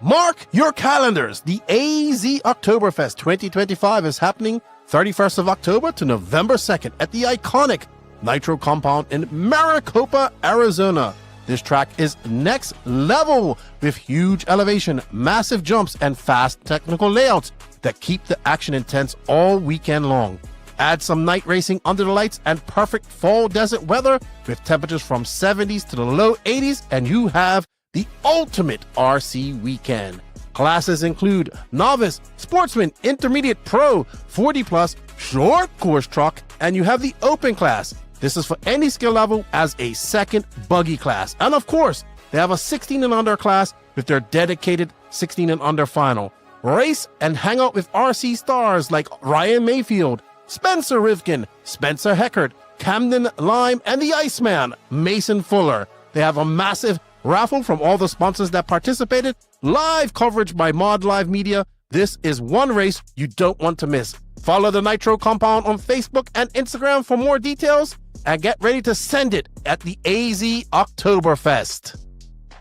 Mark your calendars. The AZ Oktoberfest 2025 is happening 31st of October to November 2nd at the iconic Nitro compound in Maricopa, Arizona. This track is next level with huge elevation, massive jumps, and fast technical layouts that keep the action intense all weekend long. Add some night racing under the lights and perfect fall desert weather with temperatures from 70s to the low 80s, and you have the ultimate RC weekend. Classes include novice, sportsman, intermediate, pro, 40 plus, short course truck, and you have the open class. This is for any skill level as a second buggy class. And of course, they have a 16 and under class with their dedicated 16 and under final. Race and hang out with RC stars like Ryan Mayfield, Spencer Rivkin, Spencer Heckert, Camden Lime, and the Iceman, Mason Fuller. They have a massive raffle from all the sponsors that participated, live coverage by Mod Live Media. This is one race you don't want to miss. Follow the Nitro compound on Facebook and Instagram for more details, and get ready to send it at the AZ Oktoberfest.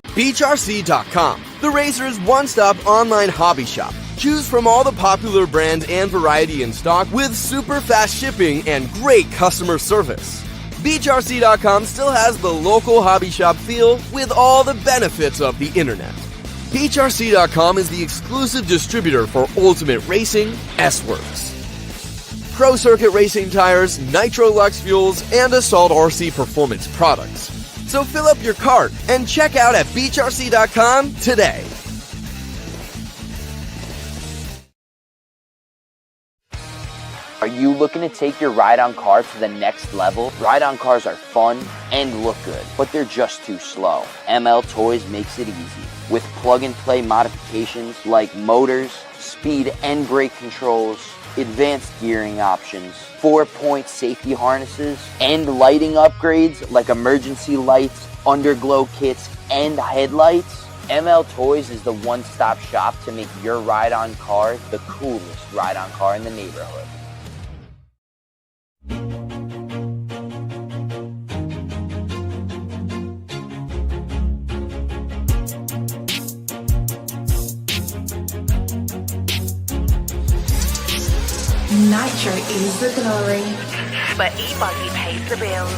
BeachRC.com, the racer's one-stop online hobby shop. Choose from all the popular brands and variety in stock with super fast shipping and great customer service. BeachRC.com still has the local hobby shop feel with all the benefits of the internet. BeachRC.com is the exclusive distributor for Ultimate Racing, S-Works, Pro Circuit Racing tires, Nitro Lux fuels, and Assault RC performance products. So fill up your cart and check out at BeachRC.com today. Are you looking to take your ride-on car to the next level? Ride-on cars are fun and look good, but they're just too slow. ML Toys makes it easy with plug-and-play modifications like motors, speed and brake controls, advanced gearing options, 4-point safety harnesses, and lighting upgrades like emergency lights, underglow kits, and headlights. ML Toys is the one-stop shop to make your ride-on car the coolest ride-on car in the neighborhood. Nitro is the glory, but E-Buggy pays the bills.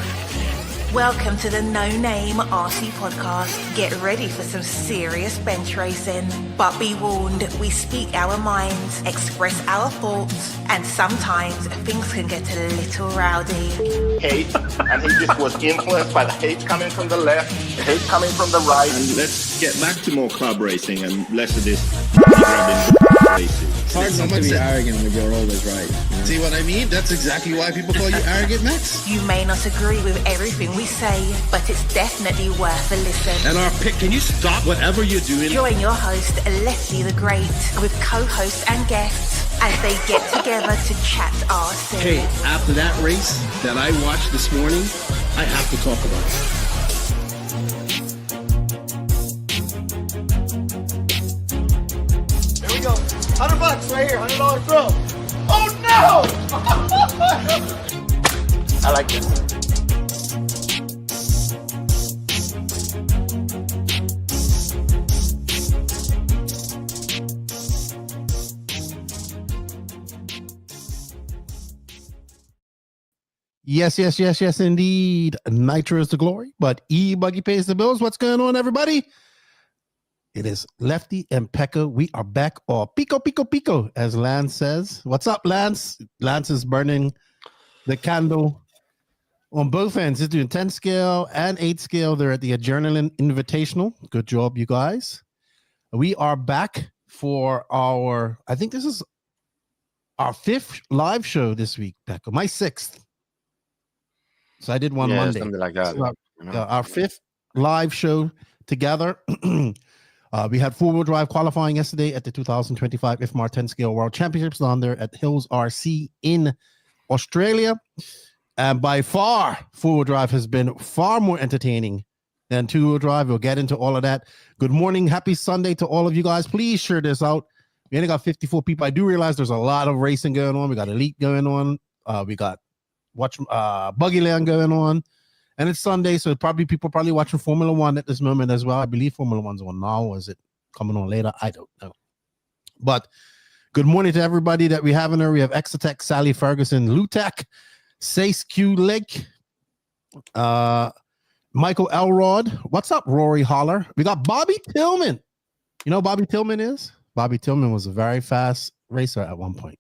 Welcome to the No Name RC podcast. Get ready for some serious bench racing. But be warned, we speak our minds, express our thoughts, and sometimes things can get a little rowdy. Hate, and he just was influenced by the hate coming from the left, the hate coming from the right. And let's get back to more club racing and less of this grabbing racing. It's hard not to be arrogant when you're always right. You know? See what I mean? That's exactly why people call you arrogant, Max. You may not agree with everything we say, but it's definitely worth a listen. And our pick, can you stop whatever you're doing? Join your host, Lefty the Great, with co-hosts and guests as they get together to chat RC. Hey, after that race that I watched this morning, I have to talk about it. There we go. $100 right here, $100 throw. Oh no! I like this. Yes, indeed. Nitro is the glory, but E-Buggy pays the bills. What's going on, everybody? It is Lefty and Pekko. We are back, or pico, as Lance says. What's up, Lance? Lance is burning the candle on both ends. He's doing 10 scale and 8 scale. They're at the Adrenaline Invitational. Good job, you guys. We are back for our, I think this is our 5th live show this week, Pekko. My 6th. So I did one Monday. Something like that. So our 5th live show together. We had 4-wheel drive qualifying yesterday at the 2025 IFMAR 10 scale World Championships down there at Hills RC in Australia. And by far, 4-wheel drive has been far more entertaining than 2-wheel drive. We'll get into all of that. Good morning. Happy Sunday to all of you guys. Please share this out. We only got 54 people. I do realize there's a lot of racing going on. We got Elite going on. We got Buggyland going on. And it's Sunday, so people probably watching Formula One at this moment as well. I believe Formula One's on now. Is it coming on later. I don't know. But good morning to everybody that we have in there. We have Exotech, Sally Ferguson, Lutek, Sace Q Lake, Michael Elrod. What's up, Rory Holler? We got Bobby Tillman. You know who Bobby Tillman is? Bobby Tillman was a very fast racer at one point.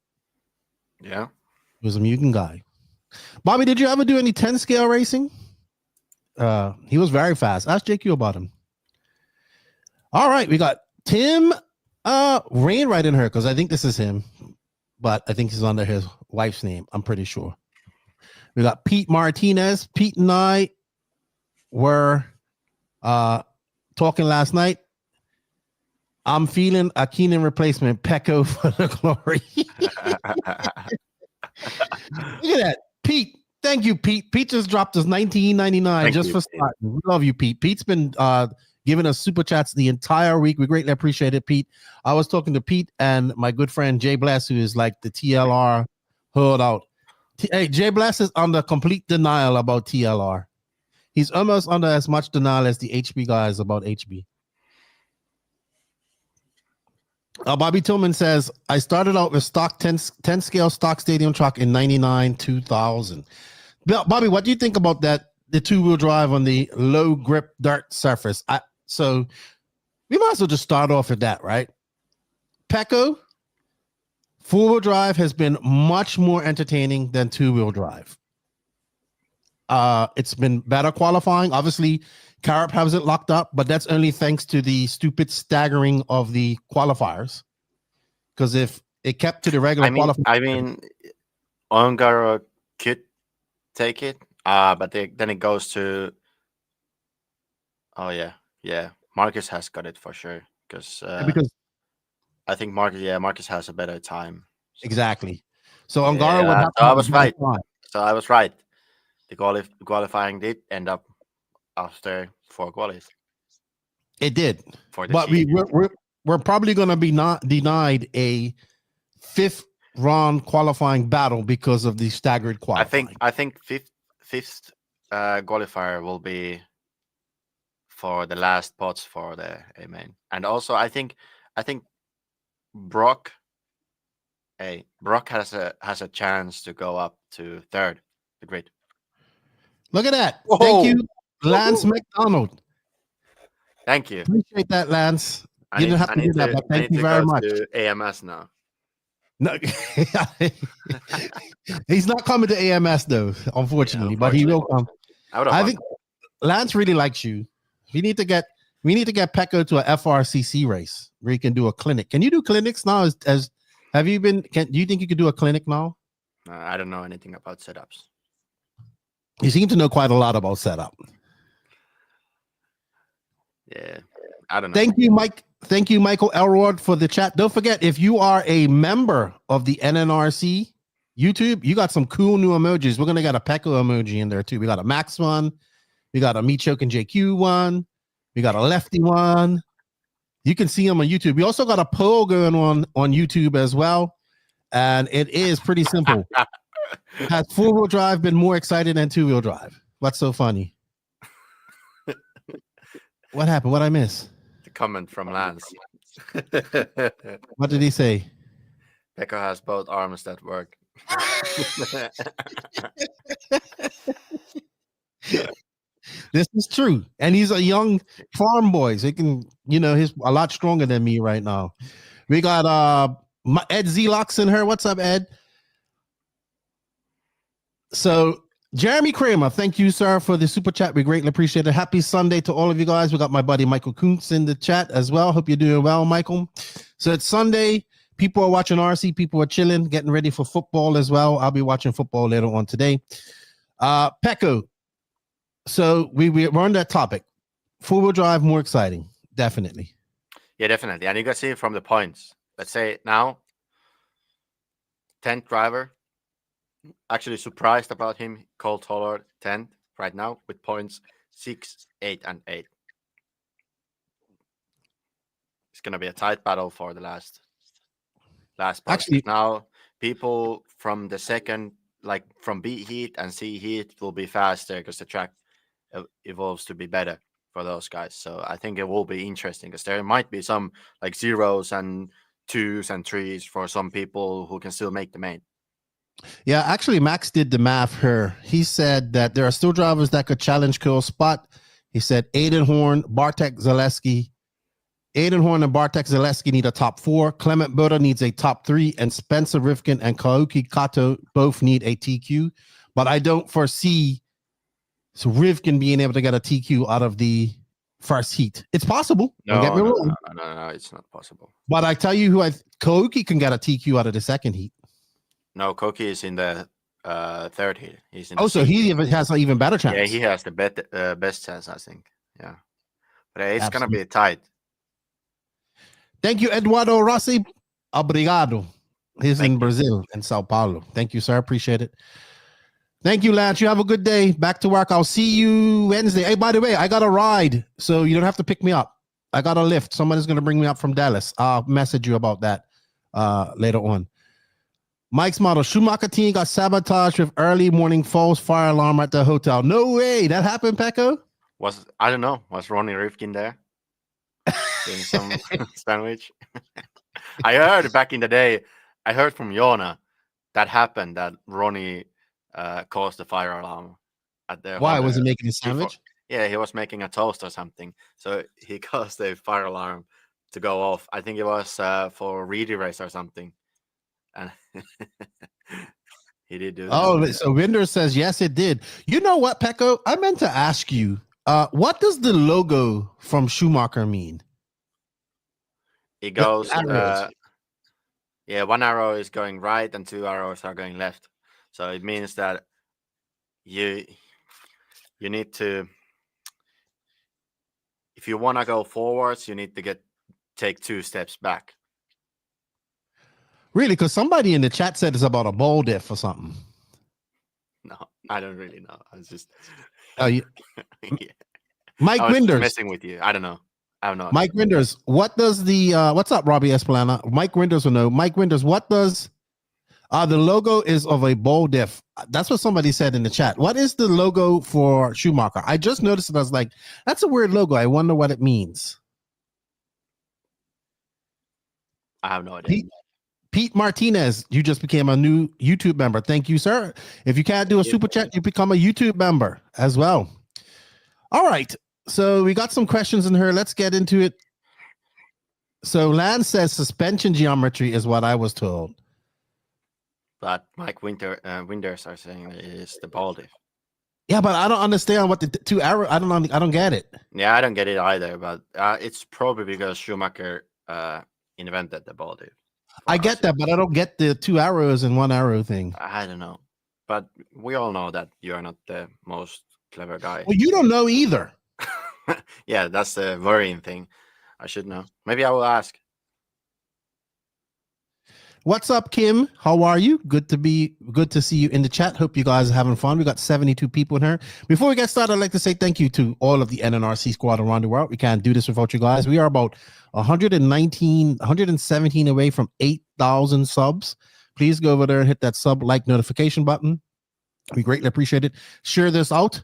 Yeah. He was a Mugen guy. Bobby, did you ever do any 10 scale racing? He was very fast. Ask JQ about him. All right, we got Tim Rainwright in here because I think this is him, but I think he's under his wife's name. I'm pretty sure. We got Pete Martinez. Pete and I were talking last night. I'm feeling a Keenan replacement, Pekko for the glory. Look at that. Pete, thank you, Pete. Pete just dropped us $19.99 just for starting. We love you, Pete. Pete's been giving us super chats the entire week. We greatly appreciate it, Pete. I was talking to Pete and my good friend Jay Bless, who is like the TLR holdout. Hey, Jay Bless is under complete denial about TLR. He's almost under as much denial as the HB guys about HB. Bobby Tillman says, I started out with stock 10 scale stock stadium truck in 99, 2000. Bobby, what do you think about that? The two-wheel drive on the low grip dirt surface. So we might as well just start off with that, right? Pekko, four-wheel drive has been much more entertaining than two-wheel drive. It's been better qualifying. Obviously, Carop has it locked up, but that's only thanks to the stupid staggering of the qualifiers. Because if it kept to the regular qualifiers, Ongaro could take it, but then it goes to. Oh yeah. Marcus has got it for sure because I think Marcus has a better time. So. Exactly. So Ongaro would have. So I was right. So I was right. The qualifying did end up after 4 qualies. It did, but we're probably going to be not denied a 5th round qualifying battle because of the staggered qualifying. I think fifth qualifier will be for the last spots for the A main, and also I think Brock has a chance to go up to 3rd the grid. Look at that! Whoa. Thank you, Lance McDonald. Thank you. Appreciate that, Lance. You didn't have to do that, but thank you very much. To AMS now. No, he's not coming to AMS though, unfortunately, but he will come. I think Lance really likes you. We need to get Pekko to a FRCC race where he can do a clinic. Can you do clinics now? Do you think you could do a clinic now? I don't know anything about setups. You seem to know quite a lot about setup. Yeah, I don't know. Thank you, Mike. Thank you, Michael Elrod, for the chat. Don't forget, if you are a member of the NNRC YouTube, you got some cool new emojis. We're gonna get a Pekko emoji in there too. We got a Max one, we got a Me Choke and JQ one, we got a Lefty one. You can see them on YouTube. We also got a poll going on YouTube as well, and it is pretty simple. Has 4-wheel drive been more excited than 2-wheel drive? What's so funny? What happened? What I miss? The comment from Lance. What did he say? Pekko has both arms that work. This is true. And he's a young farm boy. So he can, he's a lot stronger than me right now. We got Ed Zelox in here. What's up, Ed? So Jeremy Kramer, thank you, sir, for the super chat. We greatly appreciate it. Happy Sunday to all of you guys. We got my buddy Michael Kuntz in the chat as well. Hope you're doing well, Michael. So it's Sunday. People are watching RC. People are chilling, getting ready for football as well. I'll be watching football later on today. Pekko. So we're on that topic. 4-wheel drive, more exciting. Definitely. Yeah, definitely. And you can see from the points. Let's say now, 10th driver. Actually surprised about him. Cole Tollard 10th right now with points 6, 8, and 8. It's gonna be a tight battle for the last part. Actually, now people from the second, like from B heat and C heat, will be faster because the track evolves to be better for those guys. So I think it will be interesting because there might be some like 0s and 2s and 3s for some people who can still make the main. Yeah, actually, Max did the math here. He said that there are still drivers that could challenge Kill's spot. He said Aiden Horn, Bartek Zaleski. Aiden Horn and Bartek Zaleski need a top 4. Clement Boda needs a top 3. And Spencer Rifkin and Kaoki Kato both need a TQ. But I don't foresee Rifkin being able to get a TQ out of the first heat. It's possible. No, Don't get me wrong. No, it's not possible. But I tell you who Kaoki can get a TQ out of the second heat. No, Koki is in the third heat. He's in. So he has an even better chance. Yeah, he has the best chance, I think. Yeah, but it's gonna be tight. Thank you, Eduardo Rossi. Obrigado. He's in Brazil, in Sao Paulo. Thank you, sir. Appreciate it. Thank you, Lance. You have a good day. Back to work. I'll see you Wednesday. Hey, by the way, I got a ride, so you don't have to pick me up. I got a lift. Somebody's going to bring me up from Dallas. I'll message you about that later on. Mike's model. Schumacher team got sabotaged with early morning false fire alarm at the hotel. No way. That happened, Pekko? I don't know. Was Ronnie Rifkin there? Doing some sandwich? I heard back in the day, I heard from Jona that happened, that Ronnie caused the fire alarm at the Why? Was he making a sandwich? Yeah, he was making a toast or something. So he caused the fire alarm to go off. I think it was for Reedy race or something. And he did do that. Oh, so Winder says, yes, it did. You know what, Pekko? I meant to ask you, what does the logo from Schumacher mean? It goes, one arrow is going right and 2 arrows are going left. So it means that you need to, if you want to go forwards, you need to take 2 steps back. Really? Because somebody in the chat said it's about a ball diff or something. No, I don't really know. I was just. Oh, yeah. Mike I was Winders messing with you. I don't know. I don't know. Mike Winders, what does the what's up, Robbie Esplanada? Mike Winders will know. Mike Winders, what does the logo is of a ball diff? That's what somebody said in the chat. What is the logo for Schumacher? I just noticed it. I was like, that's a weird logo. I wonder what it means. I have no idea. Pete Martinez, you just became a new YouTube member. Thank you, sir. If you can't do a super chat, you become a YouTube member as well. All right. So we got some questions in here. Let's get into it. So Lance says suspension geometry is what I was told. But Mike Winders are saying it is the ball diff. Yeah, but I don't understand what the 2 arrow. I don't get it. Yeah, I don't get it either. But it's probably because Schumacher invented the ball diff. I get that, but I don't get the 2 arrows and 1 arrow thing. I don't know. But we all know that you are not the most clever guy. Well, you don't know either. Yeah, that's the worrying thing. I should know. Maybe I will ask. What's up, Kim? How are you? Good to see you in the chat. Hope you guys are having fun. We got 72 people in here. Before we get started, I'd like to say thank you to all of the NNRC squad around the world. We can't do this without you guys. We are about 117 away from 8,000 subs. Please go over there and hit that like notification button. We greatly appreciate it. Share this out.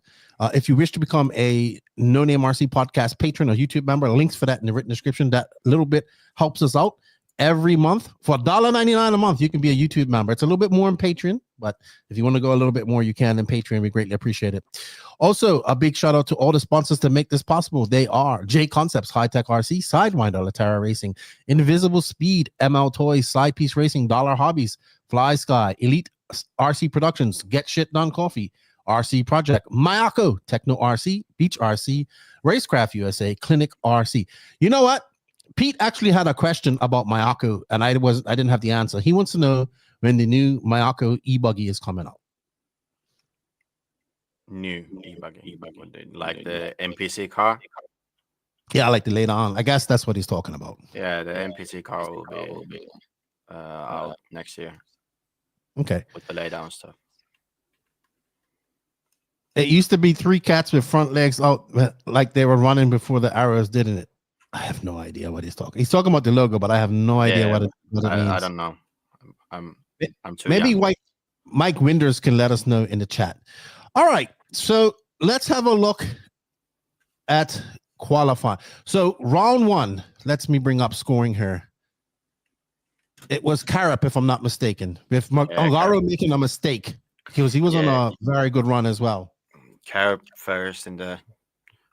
If you wish to become a No Name RC podcast patron or YouTube member, links for that in the written description. That little bit helps us out. Every month for $1.99 a month, you can be a YouTube member. It's a little bit more in Patreon, but if you want to go a little bit more, you can in Patreon. We greatly appreciate it. Also, a big shout out to all the sponsors to make this possible. They are J Concepts, High Tech RC, Sidewinder, Latera Racing, Invisible Speed, ML Toys, Side Piece Racing, Dollar Hobbies, Fly Sky, Elite RC Productions, Get Shit Done Coffee, RC Project, Mayako, Techno RC, Beach RC, Racecraft USA, Clinic RC. You know what? Pete actually had a question about Mayako, and I didn't have the answer. He wants to know when the new Mayako E-Buggy is coming out. New E-Buggy, like the NPC car? Yeah, like the later on. I guess that's what he's talking about. Yeah, the NPC car will be out next year. Okay. With the laydown stuff. It used to be 3 cats with front legs out, like they were running before the arrows, didn't it? I have no idea what he's talking. He's talking about the logo, but I have no idea what it means. I don't know. I'm too maybe young. Mike Winders can let us know in the chat. All right, so let's have a look at qualify. So round one, let me bring up scoring here. It was Carap, if I'm not mistaken, with Ongaro making a mistake. He was on a very good run as well. Carap first in the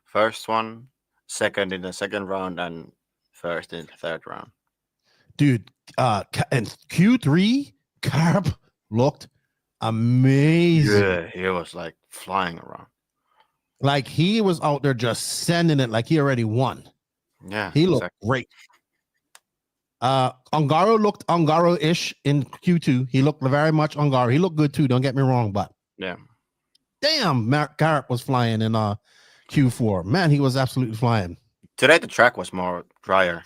first one, second in the second round, and first in the third round. Dude, and Q3, Carap looked amazing. Yeah, he was like flying around. Like he was out there just sending it like he already won. Yeah, he looked great. Ongaro looked Ongaro-ish in Q2. He looked very much Ongaro. He looked good too, don't get me wrong, but damn, Garrett was flying in Q4. Man, he was absolutely flying. Today the track was more drier.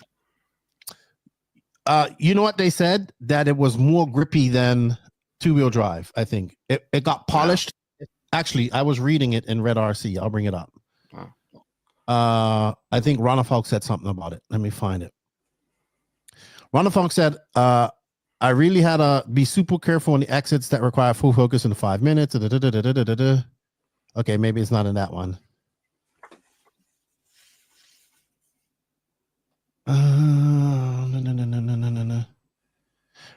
You know what they said? That it was more grippy than two-wheel drive, I think. It got polished. Yeah. Actually, I was reading it in Red RC. I'll bring it up. I think Ronafalk said something about it. Let me find it. Ronafalk said, I really had to be super careful on the exits that require full focus in 5 minutes. Okay, maybe it's not in that one. No.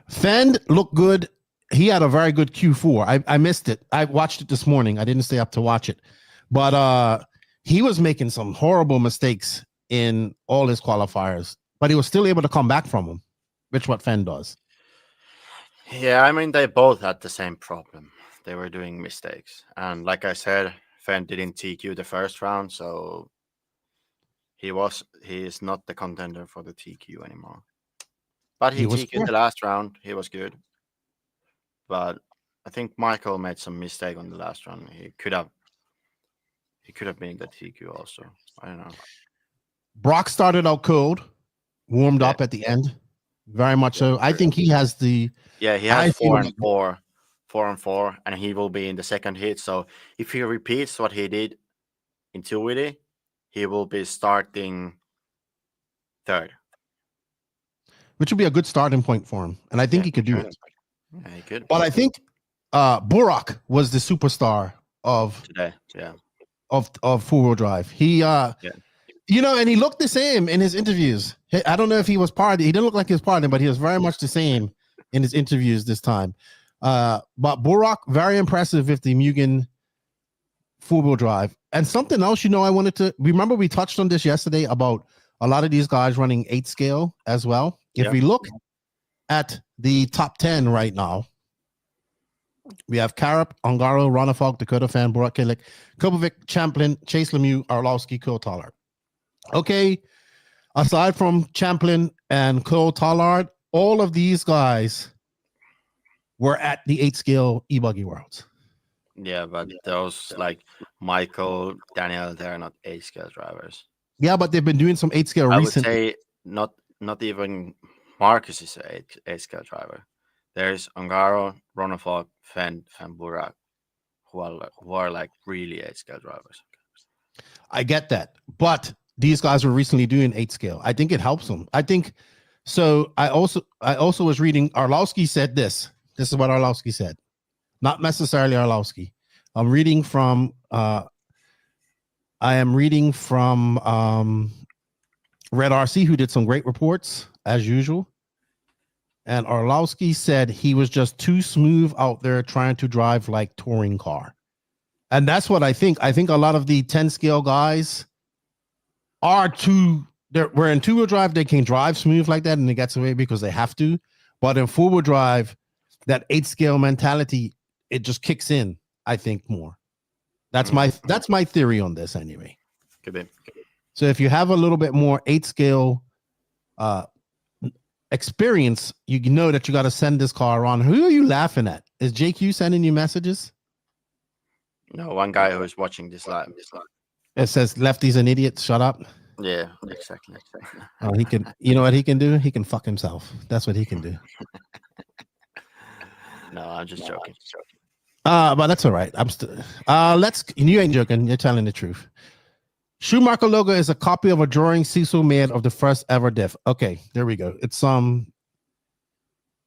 Fend looked good. He had a very good Q4. I missed it. I watched it this morning. I didn't stay up to watch it. But he was making some horrible mistakes in all his qualifiers. But he was still able to come back from them, which what Fend does. Yeah, I mean, they both had the same problem. They were doing mistakes. And like I said, Fend didn't TQ the first round, so he is not the contender for the TQ anymore. But he TQ'd the last round. He was good. But I think Michael made some mistake on the last round. He could have been the TQ also. I don't know. Brock started out cold, warmed up at the end. Very much so. I think he has the he has 4 and 4, 4 and 4, and he will be in the second heat. So if he repeats what he did in 2WD, he will be starting third. Which would be a good starting point for him. And I think he could do it. Yeah, he could. But I think Burak was the superstar of today, of four-wheel drive. He you know, and he looked the same in his interviews. I don't know if he was partying. He didn't look like he was partying, but he was very much the same in his interviews this time. But Burak, very impressive with the Mugen four-wheel drive. And something else, you know, I wanted to remember we touched on this yesterday about a lot of these guys running 8 scale as well. If we look at the top 10 right now, we have Karap, Ongaro, Ronafalk, Dakota Fan, Burak Kilik, Kopovic, Champlin, Chase Lemieux, Arlovsky, Cole Tollard. Okay, aside from Champlin and Cole Tollard, all of these guys were at the 8 scale E-Buggy Worlds. Yeah, but those like Michael, Daniel, they're not 8 scale drivers. Yeah, but they've been doing some 8 scale recently. I would say not even Marcus is an 8 scale driver. There's Ongaro, Ronafalk, Fend, and Burak, who are like really 8 scale drivers. I get that, but these guys were recently doing 8 scale. I think it helps them. I think so. I also was reading. Arlovsky said this. This is what Arlovsky said. Not necessarily Arlovsky. I'm reading from. I am reading from Red RC, who did some great reports as usual. And Arlovsky said he was just too smooth out there trying to drive like touring car. And that's what I think. I think a lot of the 10 scale guys are we're in 2-wheel drive, they can drive smooth like that and it gets away because they have to. But in 4-wheel drive, that 8 scale mentality, it just kicks in, I think, more. That's my theory on this anyway. Could be. So if you have a little bit more 8 scale experience, you know that you got to send this car on. Who are you laughing at? Is JQ sending you messages? No, one guy who's watching this live. It says Lefty's an idiot. Shut up. Yeah, exactly. He can. You know what he can do? He can fuck himself. That's what he can do. No, I'm just joking. But that's all right. I'm still. You ain't joking. You're telling the truth. Schumacher logo is a copy of a drawing Cecil made of the first ever diff. Okay, there we go. It's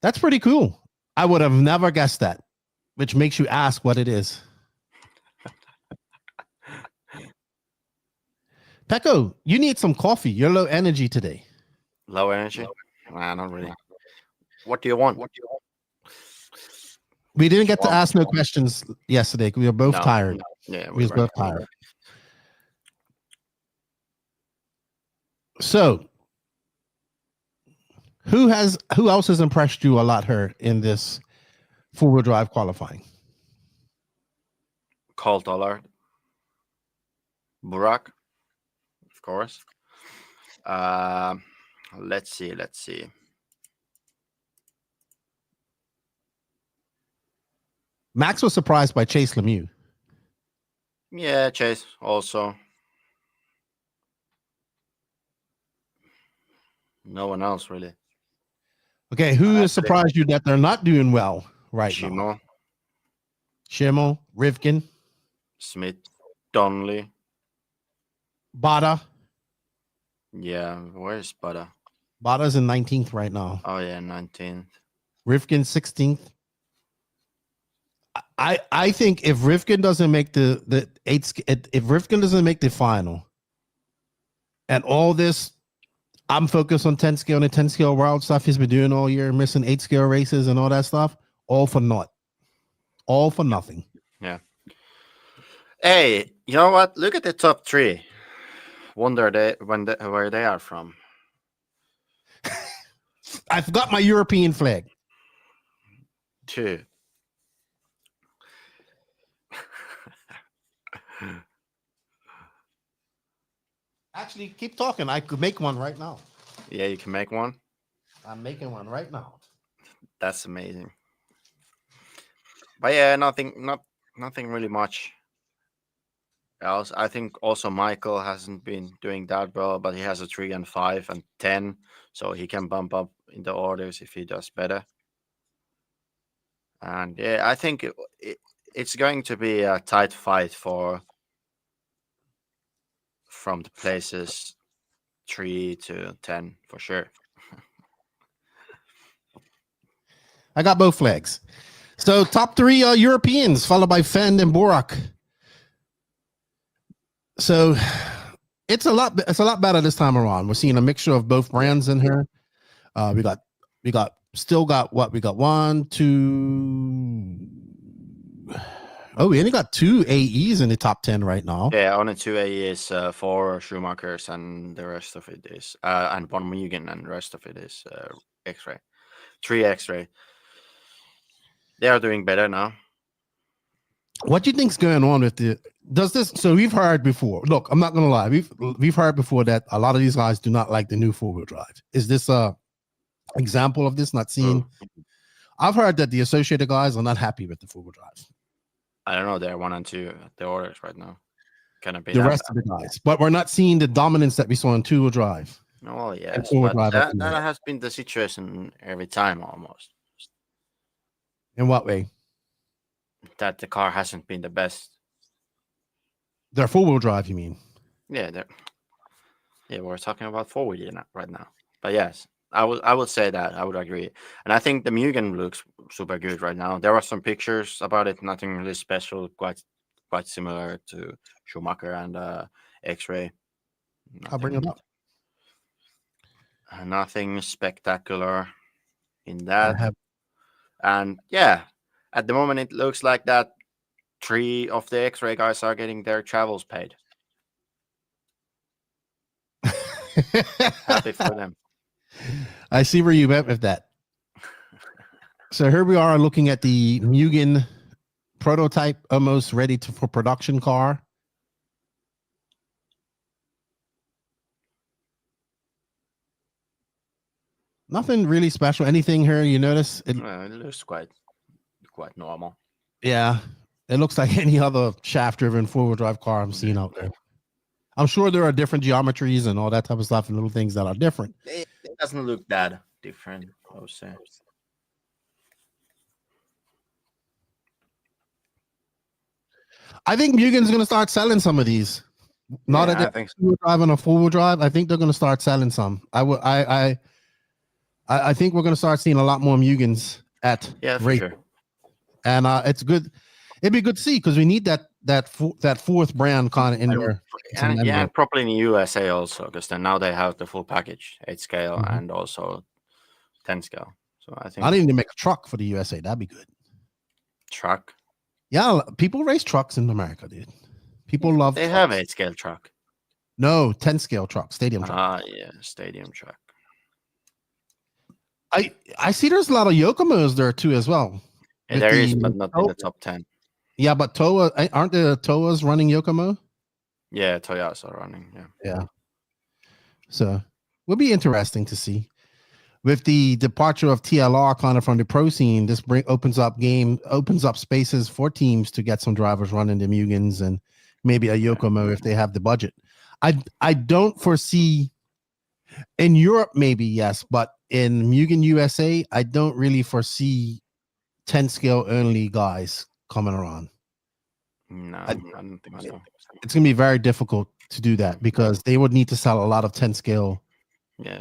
that's pretty cool. I would have never guessed that, which makes you ask what it is. Pekko, you need some coffee. You're low energy today. Low energy? Nah, not really. What do you want? We didn't get to ask no questions yesterday. We were both tired. Yeah, we were both tired. So, who else has impressed you a lot here in this 4-wheel drive qualifying? Colt Dollard. Burak, of course. Let's see. Max was surprised by Chase Lemieux. Yeah, Chase also. No one else really. Okay, who has surprised you that they're not doing well right now? Schimmel, Rivkin, Smith, Donnelly, Bada. Yeah, where's Bada? Bada's in 19th right now. Oh yeah, 19th. Rivkin 16th. I think if Rivkin doesn't make the if Rivkin doesn't make the final, and all this, I'm focused on 10 scale and the 10 scale world stuff he's been doing all year, missing 8 scale races and all that stuff, all for naught, all for nothing. Yeah. Hey, you know what? Look at the top 3. Wonder where they are from. I forgot my European flag. 2. Actually, keep talking. I could make one right now. Yeah, you can make one. I'm making one right now. That's amazing. But yeah, nothing really much else. I think also Michael hasn't been doing that well, but he has a 3 and 5 and 10, so he can bump up in the orders if he does better. And yeah, I think it's going to be a tight fight from the places 3 to 10 for sure. I got both flags. So top 3 are Europeans, followed by Fend and Borak. So it's a lot better this time around. We're seeing a mixture of both brands in here. We got 1, 2. Oh, we only got 2 AEs in the top 10 right now. Yeah, only 2 AEs, 4 Schumachers, and the rest of it is and 1 Mugen, and the rest of it is X-ray. 3 X-ray. They are doing better now. What do you think's going on with so we've heard before. Look, I'm not gonna lie. We've heard before that a lot of these guys do not like the new 4-wheel drive. Is this a example of this not seen? I've heard that the associated guys are not happy with the 4-wheel drive. I don't know. They're 1 and 2 at the orders right now. Can it be the rest of the guys? But we're not seeing the dominance that we saw in 2-wheel drive. Oh yes, but that has been the situation every time almost. In what way? That the car hasn't been the best. They're 4-wheel drive, you mean? Yeah, we're talking about 4-wheel right now. But yes, I would say that. I would agree. And I think the Mugen looks super good right now. There are some pictures about it, nothing really special, quite similar to Schumacher and X-Ray. I'll bring it up. Nothing spectacular in that. And yeah, at the moment it looks like that 3 of the X-ray guys are getting their travels paid. Happy for them. I see where you went with that. So here we are looking at the Mugen prototype, almost ready for production car. Nothing really special. Anything here you notice? It looks quite normal. Yeah, it looks like any other shaft-driven 4-wheel drive car I'm seeing out there. I'm sure there are different geometries and all that type of stuff and little things that are different. It doesn't look that different, I would say. I think Mugen's going to start selling some of these. Not that they're 2-wheel drive and a 4-wheel drive. I think they're going to start selling some. I think we're going to start seeing a lot more Mugens at for sure. And it's good. It'd be good to see because we need that that fourth brand kind of in there. And probably in the USA also, because then now they have the full package, 8 scale and also 10 scale. So I think I need to make a truck for the USA. That'd be good. Truck. Yeah, people race trucks in America, dude. People love. They have 8 scale truck. No, 10 scale truck, stadium truck. Yeah, stadium truck. I see there's a lot of Yokomos there too as well. Yeah, there is, but not in the top 10. Yeah, but Toa, aren't the Toas running Yokomo? Yeah, Toya's are running. Yeah. So will be interesting to see. With the departure of TLR kind of from the pro scene, this opens up spaces for teams to get some drivers running the Mugens and maybe a Yokomo if they have the budget. I don't foresee in Europe, maybe yes, but in Mugen USA, I don't really foresee 10 scale only guys coming around. No, I don't think so. It's gonna be very difficult to do that because they would need to sell a lot of 10 scale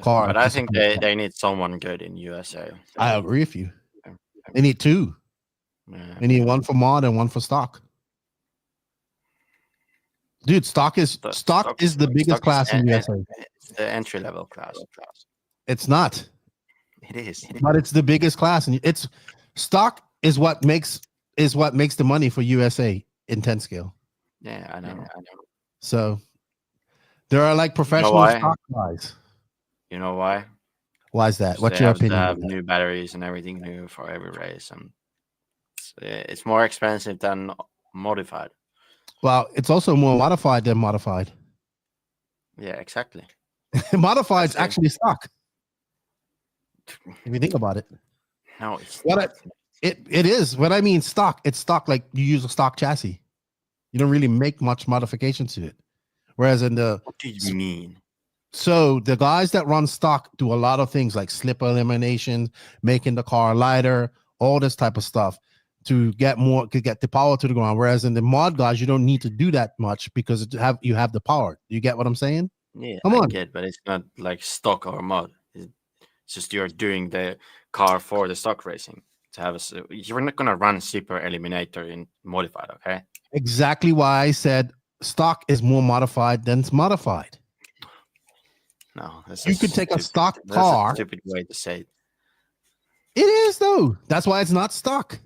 cars. But I think they need someone good in USA. I agree with you. They need 2. Yeah. They need 1 for mod and 1 for stock. Dude, stock is the biggest class in USA. It's the entry level class. It's not. It is. But it's the biggest class, and it's stock is what makes the money for USA in 10 scale. Yeah, I know. So there are like professional stock guys. You know why? Why is that? What's your opinion? They have new batteries and everything new for every race, and it's more expensive than modified. Well, it's also more modified than modified. Yeah, exactly. Modified is actually stock. If you think about it. No, it's it is. What I mean stock, it's stock like you use a stock chassis. You don't really make much modifications to it. Whereas in the what do you mean? So the guys that run stock do a lot of things like slip elimination, making the car lighter, all this type of stuff to get the power to the ground. Whereas in the mod guys, you don't need to do that much because you have the power. You get what I'm saying? Yeah, Come on. I get, but it's not like stock or mod. It's just you're doing the car for the stock racing. You're not gonna run super eliminator in modified, okay? Exactly why I said stock is more modified than it's modified. No, you could take a stock car. That's a stupid way to say it. It is though. That's why it's not stock.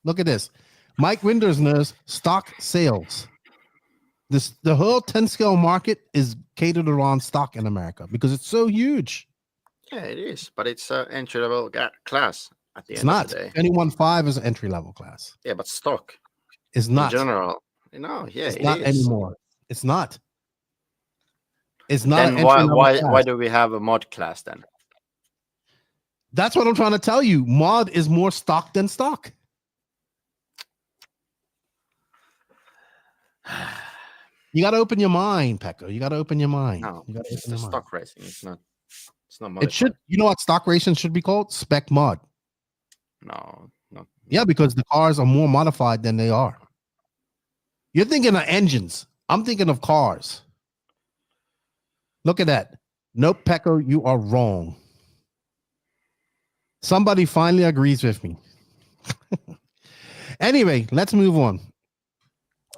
Look at this. Mike Winters knows stock sales. The whole 10 scale market is catered around stock in America because it's so huge. Yeah, it is, but it's an entry level class at the it's end not. of the day. 21.5 is an entry level class. Yeah, but stock is not in general. No, yeah, it's not is. anymore. It's not. It's not. Then why do we have a mod class then? That's what I'm trying to tell you. Mod is more stock than stock. You got to open your mind, Pekko. You got to open your mind. No, you it's the stock racing. It's not modified. It should. You know what stock racing should be called? Spec mod. No. Yeah, because the cars are more modified than they are. You're thinking of engines. I'm thinking of cars. Look at that. Nope, Pekko, you are wrong. Somebody finally agrees with me. Anyway, let's move on.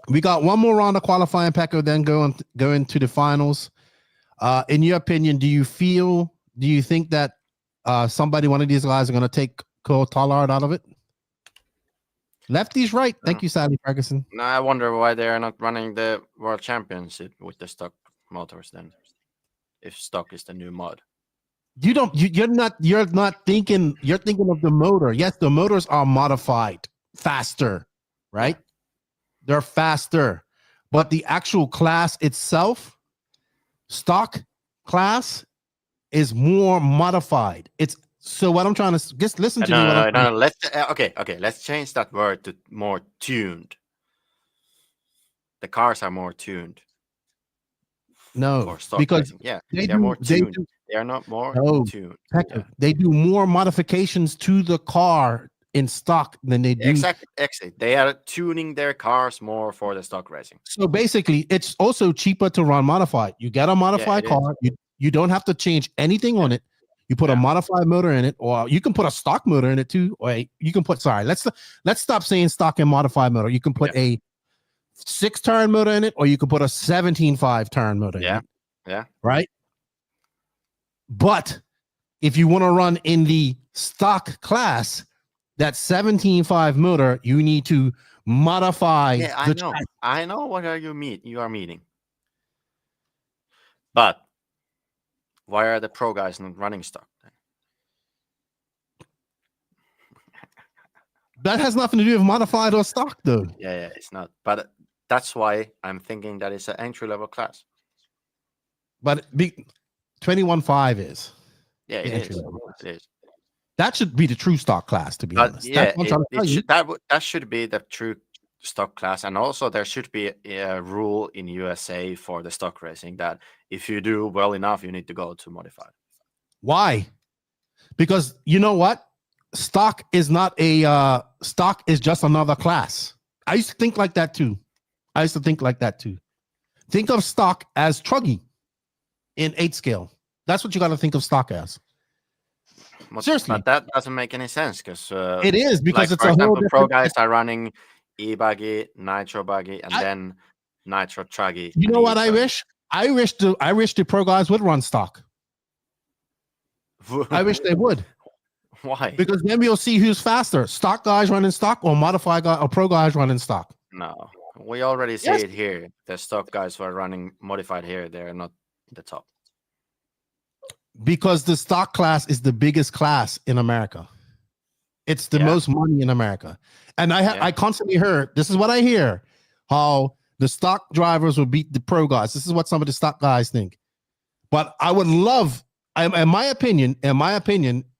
We got one more round of qualifying, Pekko, then go into the finals. In your opinion, do you think that one of these guys are going to take Cole Tollard out of it? Lefty's right. Thank you, Sally Ferguson. No, I wonder why they are not running the World Championship with the stock motors then. If stock is the new mod. You're not thinking, you're thinking of the motor. Yes, the motors are modified faster, right? They're faster, but the actual class itself, stock class, is more modified. So what I'm trying to just listen to me. No. Let's Let's change that word to more tuned. The cars are more tuned. No, because they're more tuned. They are not more tuned. Yeah. They do more modifications to the car in stock than they do. Exactly. They are tuning their cars more for the stock racing. So basically, it's also cheaper to run modified. You get a modified car. You don't have to change anything on it. You put a modified motor in it, or you can put a stock motor in it too. Or you can put. Sorry, let's stop saying stock and modified motor. You can put a 6-turn motor in it, or you could put a 17.5 turn motor in it. Yeah. Right? But if you want to run in the stock class, that 17.5 motor, you need to modify. Yeah, I know. I know what you are meaning. But why are the pro guys not running stock? That has nothing to do with modified or stock, though. Yeah, it's not. But that's why I'm thinking that it's an entry level class. But 21.5 is. Yeah, it is. That should be the true stock class, to be honest. Yeah, that should be the true stock class. And also there should be a rule in USA for the stock racing that if you do well enough, you need to go to modified. Why? Because you know what? Stock is not a stock is just another class. I used to think like that too. Think of stock as truggy in 8 scale. That's what you got to think of stock as. Seriously, but that doesn't make any sense because it is because it's for a example, whole pro guys are running E-Buggy, Nitro Buggy, and then Nitro Truggy. You know what I wish? I wish the pro guys would run stock. I wish they would. Why? Because then we'll see who's faster: stock guys running stock or modified guy or pro guys running stock. No, we already see it here. The stock guys who are running modified here, they're not the top. Because the stock class is the biggest class in America. It's the most money in America. And I constantly heard, this is what I hear, how the stock drivers will beat the pro guys. This is what some of the stock guys think. But I would love, in my opinion,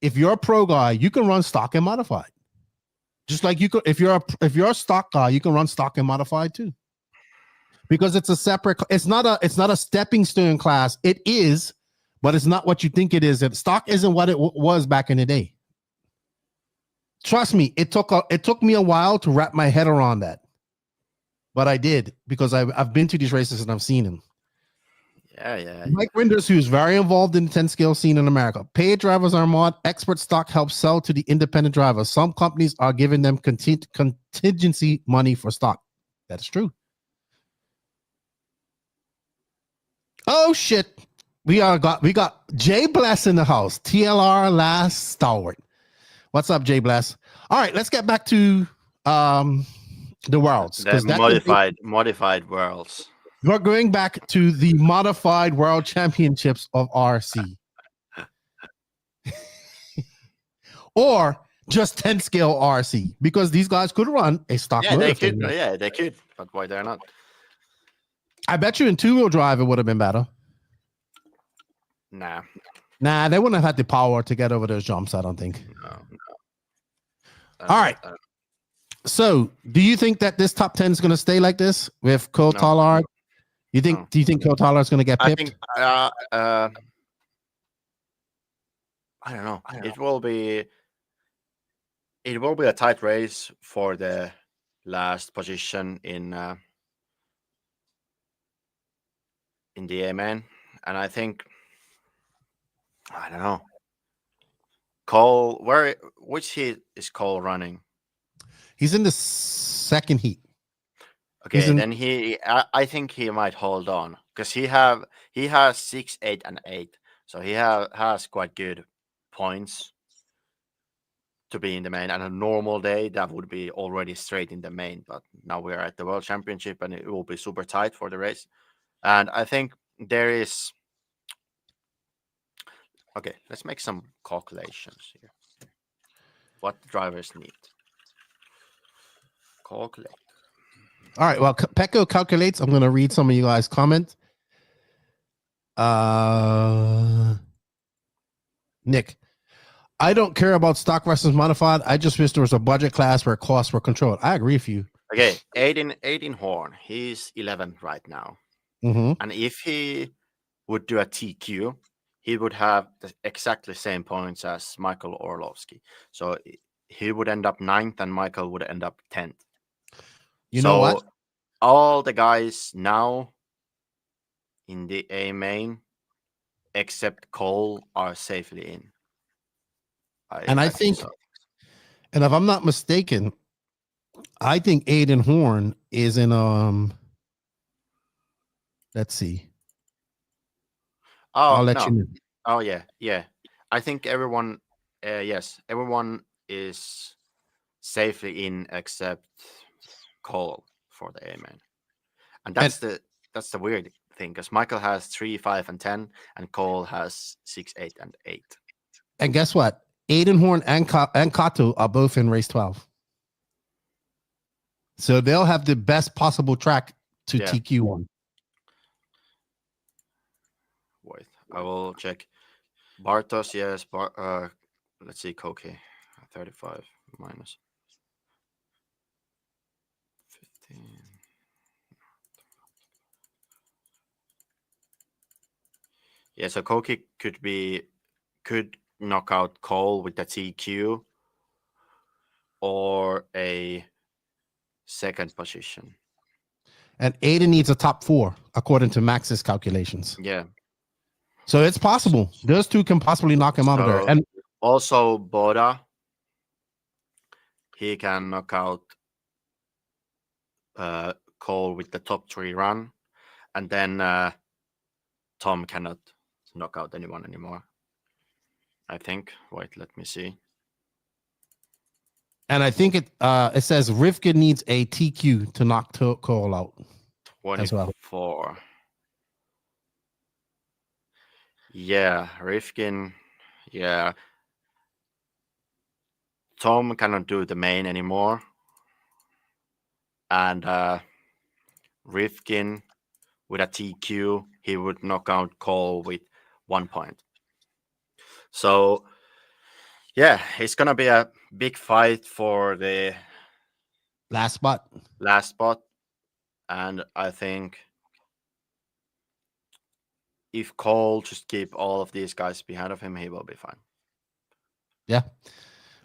if you're a pro guy, you can run stock and modified. Just like you could, if you're a stock guy, you can run stock and modified too. Because it's a separate, it's not a stepping stone class. It is, but it's not what you think it is. Stock isn't what it was back in the day. Trust me, it took me a while to wrap my head around that, but I did because I've been to these races and I've seen them. Yeah. Mike Winders, who's very involved in the 10 scale scene in America. Paid drivers are mod. Expert stock helps sell to the independent drivers. Some companies are giving them contingency money for stock. That's true. Oh shit. We got Jay Bless in the house. TLR last stalwart. What's up, Jay Bless? All right, let's get back to the worlds. The modified worlds. We're going back to the modified world championships of RC. Or just 10 scale RC, because these guys could run a stock motor. They could, but why they're not? I bet you in 2-wheel drive it would have been better. Nah, they wouldn't have had the power to get over those jumps, I don't think. No. All right. So, do you think that this top 10 is going to stay like this with Cole Tollard? Do you think Cole Tollard is going to get pipped? I don't know. It will be a tight race for the last position in the A-man, and I think I don't know. Cole, which heat is Cole running? He's in the second heat. Okay, then I think he might hold on because he has 6, 8, and 8, so he has quite good points to be in the main. And a normal day that would be already straight in the main, but now we're at the World Championship and it will be super tight for the race. And I think there is. Okay, let's make some calculations here. What drivers need? Calculate. All right. Well, Pekko calculates. I'm going to read some of you guys' comments. Nick, I don't care about stock versus modified. I just wish there was a budget class where costs were controlled. I agree with you. Okay, Aiden Horn. He's 11th right now. Mm-hmm. And if he would do a TQ, he would have the exactly same points as Michael Orlovsky. So he would end up 9th and Michael would end up 10th. You know what? All the guys now in the A main, except Cole, are safely in. I think, and if I'm not mistaken, I think Aiden Horn is in let's see. Oh I'll let no. you know. Oh yeah. I think everyone. Yes, everyone is safely in except Cole for the A main, and that's the weird thing because Michael has 3, 5, and 10, and Cole has 6, 8, and 8. And guess what? Aiden Horn and Kato are both in race 12. So they'll have the best possible track to TQ on. Wait, I will check. Bartos, yes. Let's see, Koki, 35 minus 15. Yeah, so Koki could knock out Cole with the TQ or a second position. And Aiden needs a top 4 according to Max's calculations. Yeah. So it's possible. Those two can possibly knock him out of there. And also Boda, he can knock out Cole with the top 3 run, and then Tom cannot knock out anyone anymore. I think. Wait, let me see. And I think it says Rivka needs a TQ to knock Cole out. 24. Well. Yeah, Rifkin. Yeah. Tom cannot do the main anymore. And Rifkin with a TQ, he would knock out Cole with 1 point. So, yeah, it's going to be a big fight for the last spot. And I think if Cole just keep all of these guys behind of him, he will be fine. Yeah.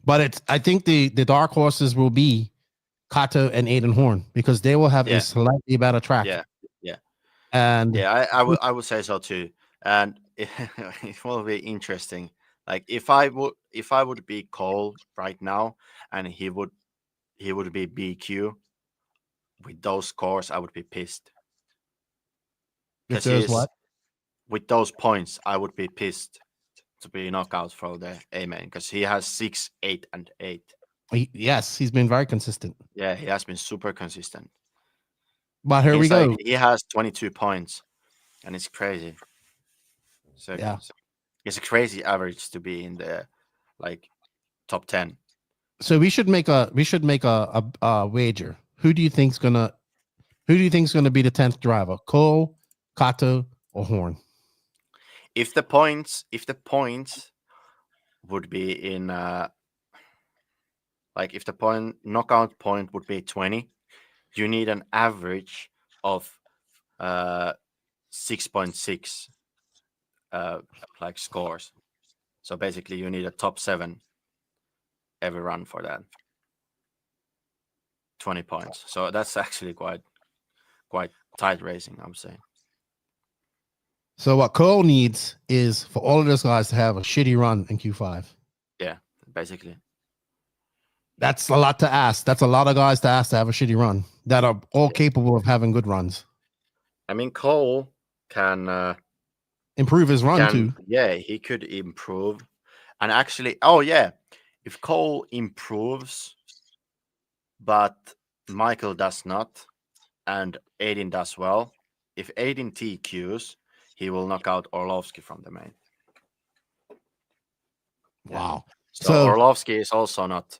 But I think the dark horses will be Kato and Aiden Horn because they will have a slightly better track. Yeah. And I would say so too. And it will be interesting. Like if I would be Cole right now and he would be BQ with those scores, I would be pissed. Because what? With those points, I would be pissed to be knocked out for the A main because he has 6, 8, and 8. Yes, he's been very consistent. Yeah, he has been super consistent. But here we go. He has 22 points, and it's crazy. So yeah, it's a crazy average to be in the top 10. So we should make a wager. Who do you think's gonna be the 10th driver? Cole, Kato, or Horn? If the points would be in if the knockout point would be 20, you need an average of 6.6 scores. So basically you need a top 7 every run for that. 20 points. So that's actually quite tight racing, I'm saying. So what Cole needs is for all of those guys to have a shitty run in Q5. Yeah, basically. That's a lot to ask. That's a lot of guys to ask to have a shitty run that are all capable of having good runs. I mean, Cole can improve his run too. Yeah, he could improve. And actually, if Cole improves, but Michael does not, and Aiden does well, if Aiden TQs, he will knock out Orlovsky from the main. Wow. So Orlovsky is also not.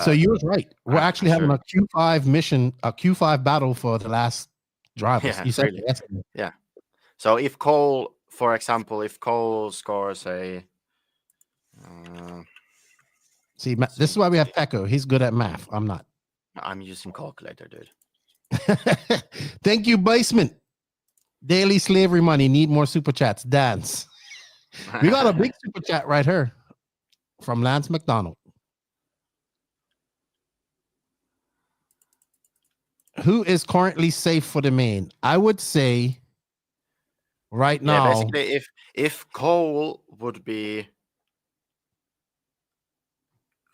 So you was right. We're actually having a Q5 mission, a Q5 battle for the last drivers. Yeah, you said really. Yeah. So if Cole, for example, scores a. See, this is why we have Pekko. He's good at math. I'm not. I'm using calculator, dude. Thank you, Basement. Daily slavery money. Need more super chats. Dance. We got a big super chat right here from Lance McDonald. Who is currently safe for the main? I would say right now. Yeah, basically, if Cole would be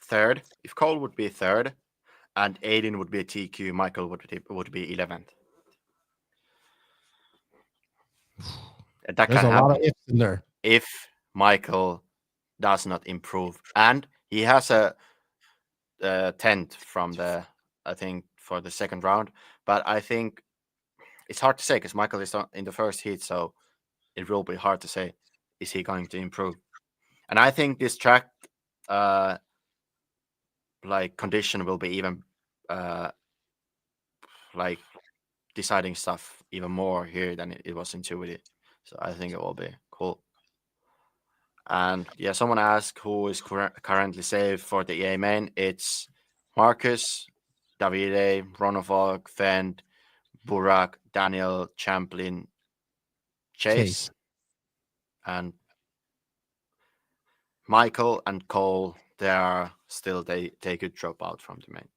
third, if Cole would be third, and Aiden would be a TQ, Michael would be 11th. That There's can a lot happen of ifs in there. if Michael does not improve, and he has a 10th from I think for the second round, but I think it's hard to say because Michael is in the first heat, so it will be hard to say is he going to improve. And I think this track like condition will be even like deciding stuff even more here than it was in 2WD. So I think it will be cool. And yeah, someone asked who is currently saved for the EA main. It's Marcus, Davide, Ronovog, Fend, Burak, Daniel, Champlin, Chase, and Michael and Cole. They could drop out from the main.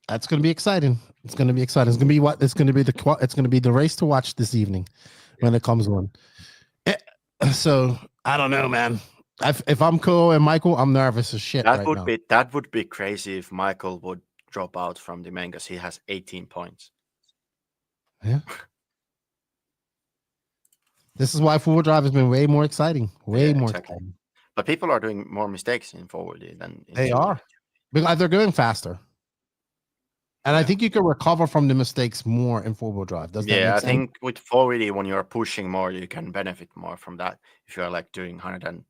That's going to be exciting. It's going to be exciting. It's going to be what? It's going to be the race to watch this evening when it comes on. So I don't know, man. If I'm Cole and Michael, I'm nervous as shit. That would be crazy if Michael would drop out from the main because he has 18 points. Yeah. This is why 4-wheel drive has been way more exciting. Way more exciting. But people are doing more mistakes in 4WD than they are because they're going faster. And I think you can recover from the mistakes more in 4-wheel drive. Does that make sense? I think with 4WD, when you're pushing more, you can benefit more from that if you're like doing 150%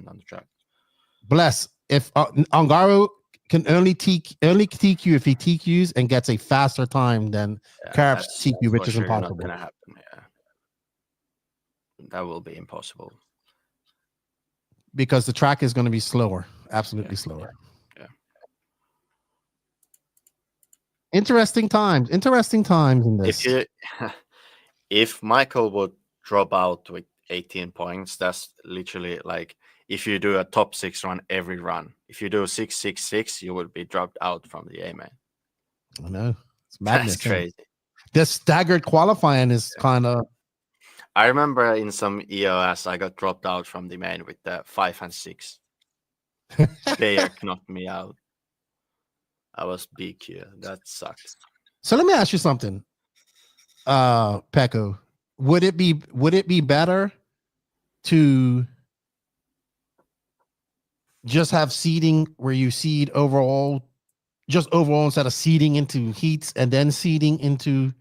on the track. Bless. If Ongaro can only TQ if he TQs and gets a faster time than Carp's TQ, which is impossible. Not gonna happen, that will be impossible. Because the track is going to be slower. Absolutely slower. Yeah. Interesting times in this. If Michael would drop out with 18 points, that's literally like if you do a top 6 run every run. If you do 6-6-6, you would be dropped out from the A main. I know. It's madness. That's crazy. The staggered qualifying is kind of. I remember in some EOS, I got dropped out from the main with the 5 and 6. They knocked me out. I was BQ. That sucked. So let me ask you something, Pekko. Would it be better to just have seeding where you seed overall instead of seeding into heats and then seeding into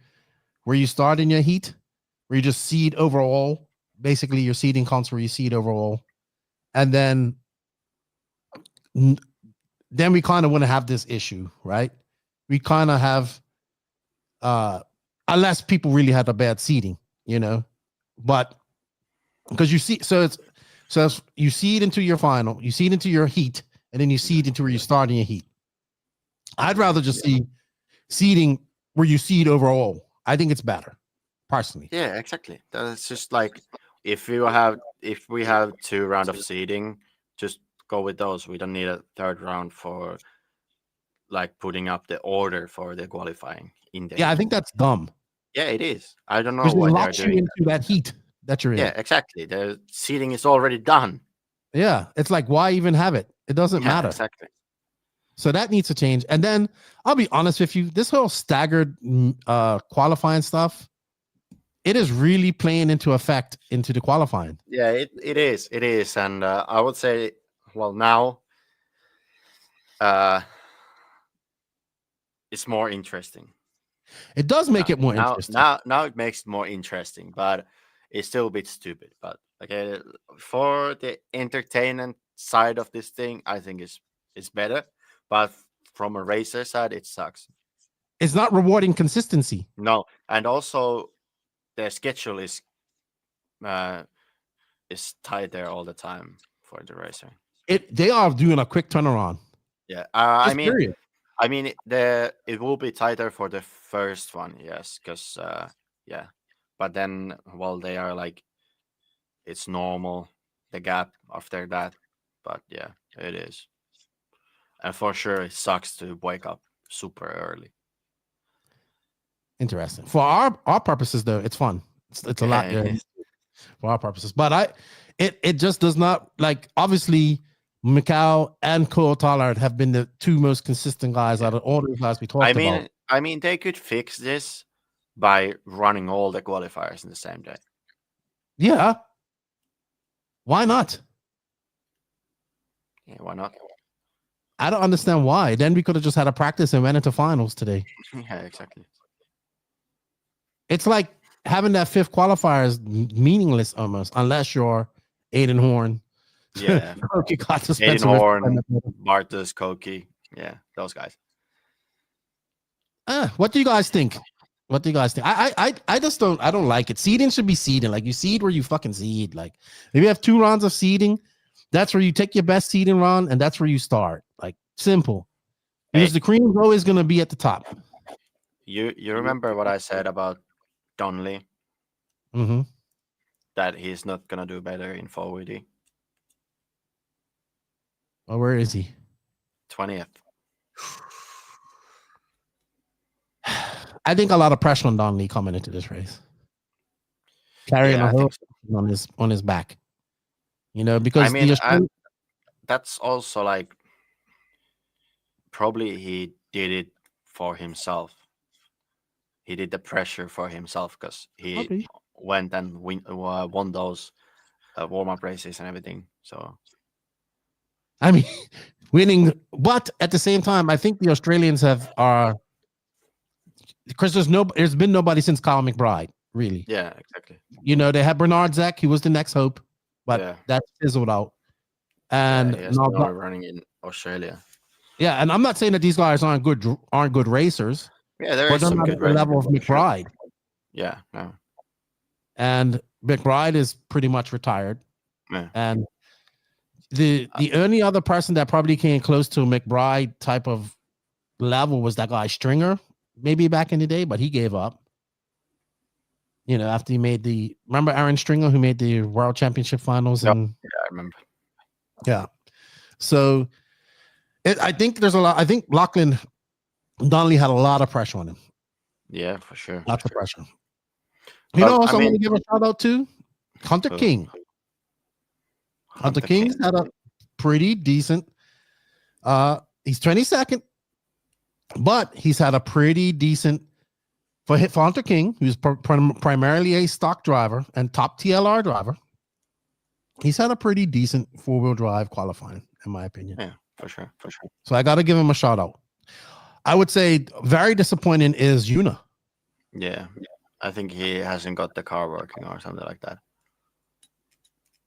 where you start in your heat? Where you just seed overall, basically your seeding counts where you seed overall, and then we kind of want to have this issue, right? We kind of have, unless people really had a bad seeding, but because you see, so you seed into your final, you seed into your heat, and then you seed into where you start in your heat. I'd rather just see seeding where you seed overall. I think it's better. Personally. Yeah, exactly. That's just like if we have 2 rounds of seeding, just go with those. We don't need a third round for like putting up the order for the qualifying in there. Yeah, I think that's dumb. Yeah, it is. I don't know why they're doing into that heat that you're in. Yeah, exactly. The seeding is already done. Yeah, it's like why even have it? It doesn't matter. Exactly. So that needs to change. And then I'll be honest with you, this whole staggered qualifying stuff. It is really playing into effect into the qualifying. Yeah, it is. It is. And I would say, well, now it's more interesting. It does make it more interesting. Now it makes it more interesting, but it's still a bit stupid. But okay, for the entertainment side of this thing, I think it's better. But from a racer side, it sucks. It's not rewarding consistency. No, and also their schedule is tied there all the time for the racer. They are doing a quick turnaround. Yeah, I mean, it will be tighter for the first one, yes, because but then they are like, it's normal the gap after that, but yeah, it is, and for sure it sucks to wake up super early. Interesting. For our purposes, though, it's fun. It's a lot for our purposes. But it just does not, like, obviously Mikau and Cole Tollard have been the two most consistent guys out of all the guys we talked about. I mean, they could fix this by running all the qualifiers in the same day. Yeah. Why not? Yeah, why not? I don't understand why. Then we could have just had a practice and went into finals today. Yeah, exactly. It's like having that fifth qualifier is meaningless almost, unless you're Aiden Horn. Yeah. Aiden Horn, Bartos, Koki. Yeah, those guys. What do you guys think? What do you guys think? I just don't like it. Seeding should be seeding. Like you seed where you fucking seed. Like if you have 2 rounds of seeding, that's where you take your best seeding round and that's where you start. Like simple. Because the cream is always gonna be at the top. You remember what I said about Donnelly? Mm-hmm. That he's not gonna do better in 4WD. Well, where is he? 20th. I think a lot of pressure on Donnelly coming into this race, carrying a whole on his back. You know, because I mean, that's also like probably he did it for himself. He did the pressure for himself because he went and won those warm-up races and everything. So, I mean, winning, but at the same time, I think the Australians are because there's been nobody since Kyle McBride, really. Yeah, exactly. You know, they had Bernard Zek, he was the next hope, but that fizzled out. And he's now running in Australia. Yeah, and I'm not saying that these guys aren't good racers. Yeah, there is some good level of McBride. Yeah, no. And McBride is pretty much retired. Yeah. And the only other person that probably came close to McBride type of level was that guy Stringer, maybe back in the day, but he gave up. You know, after he made remember Aaron Stringer who made the World Championship finals? Yeah, and I remember. Yeah. So I think there's a lot. I think Lachlan Donnelly had a lot of pressure on him. Yeah, for sure. Lots of pressure. You know, also I want to give a shout out to Hunter King. Hunter King's had a pretty decent. He's 22nd, but he's had a pretty decent for Hunter King, who's primarily a stock driver and top TLR driver. He's had a pretty decent 4-wheel drive qualifying, in my opinion. Yeah, for sure. So I got to give him a shout out. I would say very disappointing is Yuna. Yeah, I think he hasn't got the car working or something like that.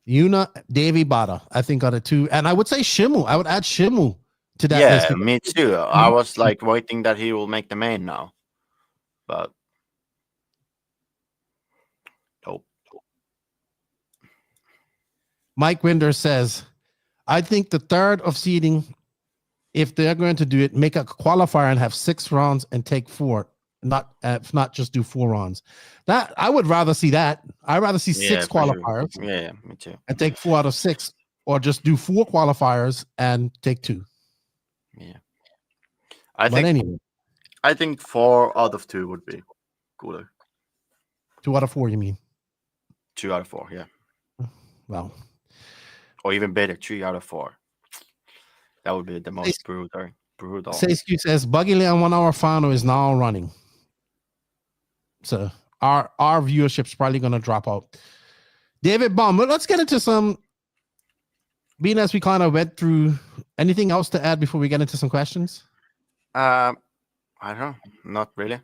Yuna, Davey Bada, I think are the 2. And I would say Shimu. I would add Shimu to that list. Yeah, me too. I was like waiting that he will make the main now. But nope. Mike Winder says, I think the third of seeding, if they're going to do it, make a qualifier and have 6 rounds and take 4, not just do 4 rounds. That I would rather see that. I'd rather see 6 qualifiers. Sure. Yeah, me too. And take 4 out of 6, or just do 4 qualifiers and take 2. Yeah, I think 4 out of 2 would be cooler. 2 out of 4, you mean? 2 out of 4, yeah. Well, or even better, 3 out of 4. That would be the most brutal. Sayskew says Buggyland 1 hour final is now running. So our viewership's probably going to drop out. David Baum, let's get into some, being as we kind of went through, anything else to add before we get into some questions? I don't know. Not really.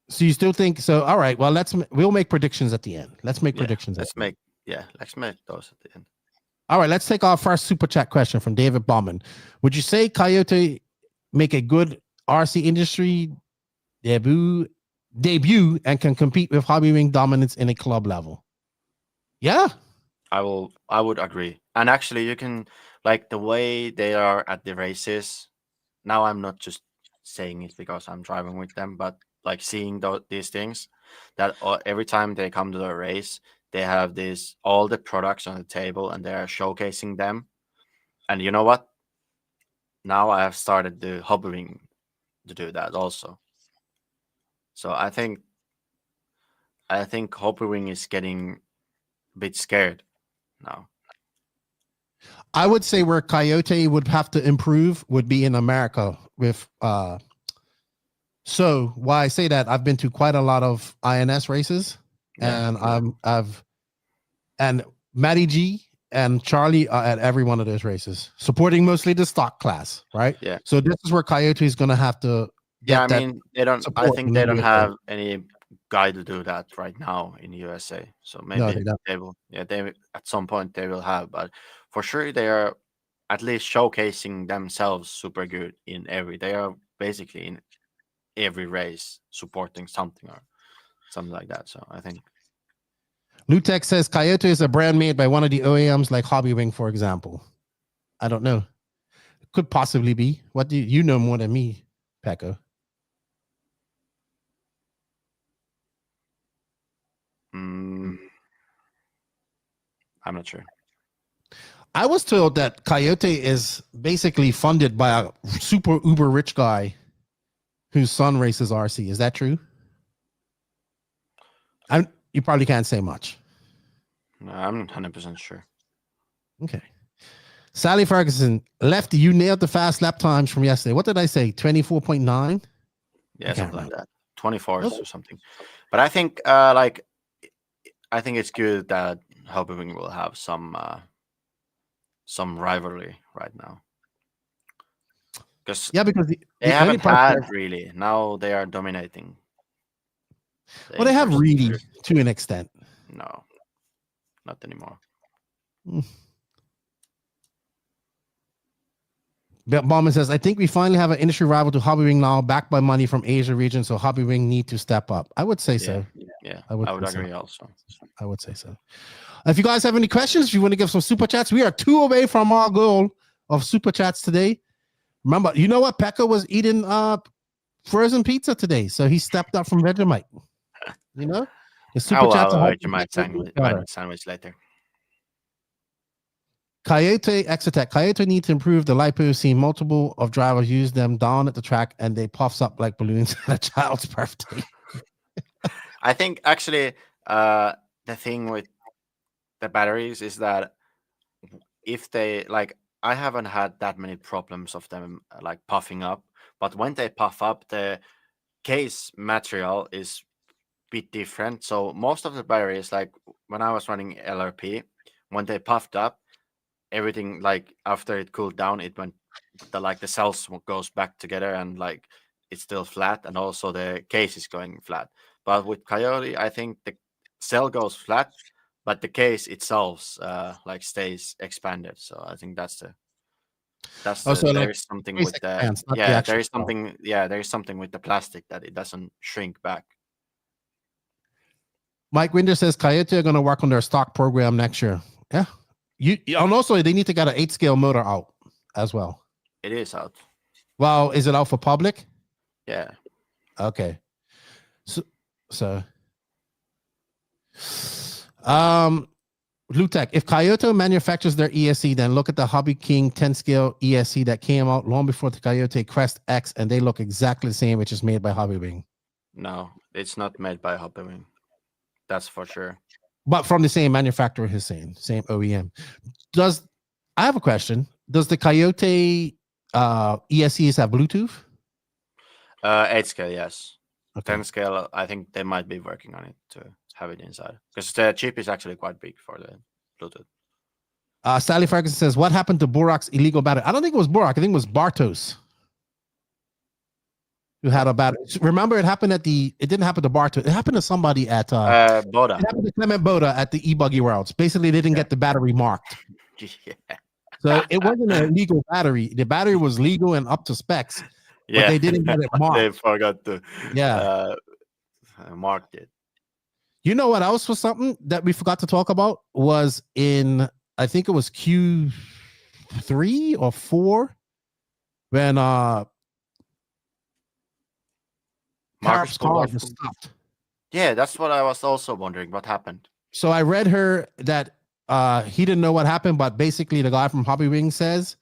So you still think so? All right. Well, we'll make predictions at the end. Let's make predictions. Let's make those at the end. All right. Let's take our first super chat question from David Bauman. Would you say Coyote make a good RC industry debut and can compete with Hobby Wing dominance in a club level? Yeah, I would agree. And actually, you can, like, the way they are at the races. Now, I'm not just saying it because I'm driving with them, but like seeing these things that every time they come to the race, they have all the products on the table and they are showcasing them. And you know what? Now I have started the Hobby Wing to do that also. So I think Hobby Wing is getting a bit scared now. I would say where Coyote would have to improve would be in America with so why I say that, I've been to quite a lot of INS races, and and Matty G and Charlie are at every one of those races, supporting mostly the stock class, right? Yeah. So this is where Coyote is going to have to. Yeah, I mean, they don't. I support think in they the don't USA. have any guy to do that right now in USA. So maybe they will. Yeah, they at some point they will have, but for sure they are at least showcasing themselves super good in every. They are basically in every race supporting something or something like that. So I think. Lutex says Coyote is a brand made by one of the OEMs like Hobbywing, for example. I don't know. It could possibly be. What do you know more than me, Pekko? I'm not sure. I was told that Coyote is basically funded by a super uber rich guy whose son races RC. Is that true? You probably can't say much. No, I'm not 100% sure. Okay. Sally Ferguson, Lefty, you nailed the fast lap times from yesterday. What did I say? 24.9? Yeah, something like that. 24 or something. But I think I think it's good that Hobbywing will have some rivalry right now. Because they haven't had really. Now they are dominating. Well, they have really to an extent. No, not anymore. Bauman says, I think we finally have an industry rival to Hobbywing now, backed by money from Asia region, so Hobbywing need to step up. I would say so. Yeah, I would agree also. I would say so. If you guys have any questions, if you want to give some super chats, we are 2 away from our goal of super chats today. Remember, you know what? Pekko was eating frozen pizza today, so he stepped up from Vegemite. You know? The super chats are Vegemite sandwich later. Coyote Exotech. Coyote needs to improve the lipo. Seen multiple of drivers use them down at the track and they puffs up like balloons at a child's birthday. I think actually the thing with the batteries is that if they I haven't had that many problems of them like puffing up, but when they puff up, the case material is a bit different. So most of the batteries, like when I was running LRP, when they puffed up, everything after it cooled down, it went the cells goes back together and it's still flat, and also the case is going flat. But with Coyote, I think the cell goes flat, but the case itself stays expanded. So I think there is something with there is something with the plastic that it doesn't shrink back. Mike Winder says Coyote are going to work on their stock program next year. Yeah. And also they need to get an 8-scale motor out as well. It is out. Well, is it out for public? Yeah. Okay. So Lutek, if Coyote manufactures their ESC, then look at the Hobby King 10-scale ESC that came out long before the Coyote Crest X, and they look exactly the same, which is made by Hobbywing. No, it's not made by Hobbywing. That's for sure. But from the same manufacturer, he's saying, same OEM. I have a question. Does the Coyote ESCs have Bluetooth? 8-scale, yes. Okay. 10-scale, I think they might be working on it to have it inside. Because the chip is actually quite big for the Bluetooth. Sally Ferguson says, what happened to Borak's illegal battery? I don't think it was Borak. I think it was Bartos who had a battery. Remember, it didn't happen to Bartos. It happened to somebody at Boda. It happened to Clement Boda at the E-Buggy Worlds. Basically, they didn't get the battery marked. Yeah. So it wasn't a legal battery. The battery was legal and up to specs. But they didn't get it marked. They forgot to mark it. You know what else was something that we forgot to talk about was in, I think it was Q3 or 4 when Mark's car was stopped. Yeah, that's what I was also wondering. What happened? So I read her that he didn't know what happened, but basically the guy from Hobbywing says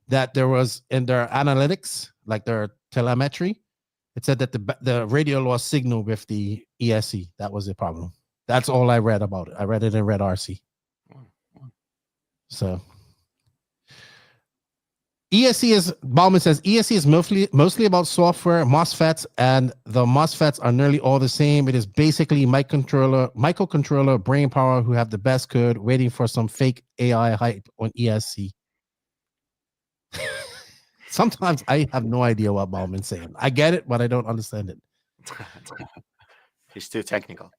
that there was in their analytics, like their telemetry, it said that the radio lost signal with the ESC. That was the problem. That's all I read about it. I read it in Red RC. So ESC is, Bauman says, ESC is mostly about software, MOSFETs, and the MOSFETs are nearly all the same. It is basically microcontroller brain power who have the best code waiting for some fake AI hype on ESC. Sometimes I have no idea what Bauman's saying. I get it, but I don't understand it. He's too technical.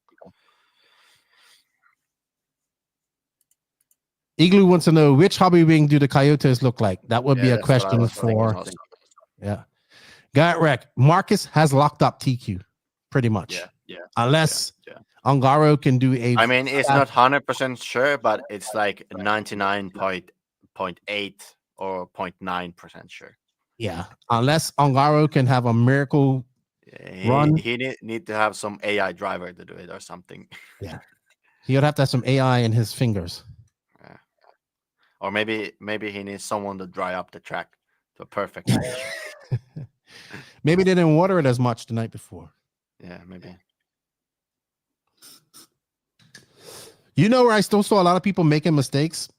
Igloo wants to know, which hobby wing do the Coyotes look like? That would be a question for... Yeah. Got wreck. Marcus has locked up TQ, pretty much. Yeah. Unless Ongaro can do a... I mean, it's not 100% sure, but it's like 99.8 or 0.9% sure. Yeah. Unless Ongaro can have a miracle run. He need to have some AI driver to do it or something. Yeah. He would have to have some AI in his fingers. Or maybe he needs someone to dry up the track to a perfect condition. Maybe they didn't water it as much the night before. Yeah, maybe. You know where I still saw a lot of people making mistakes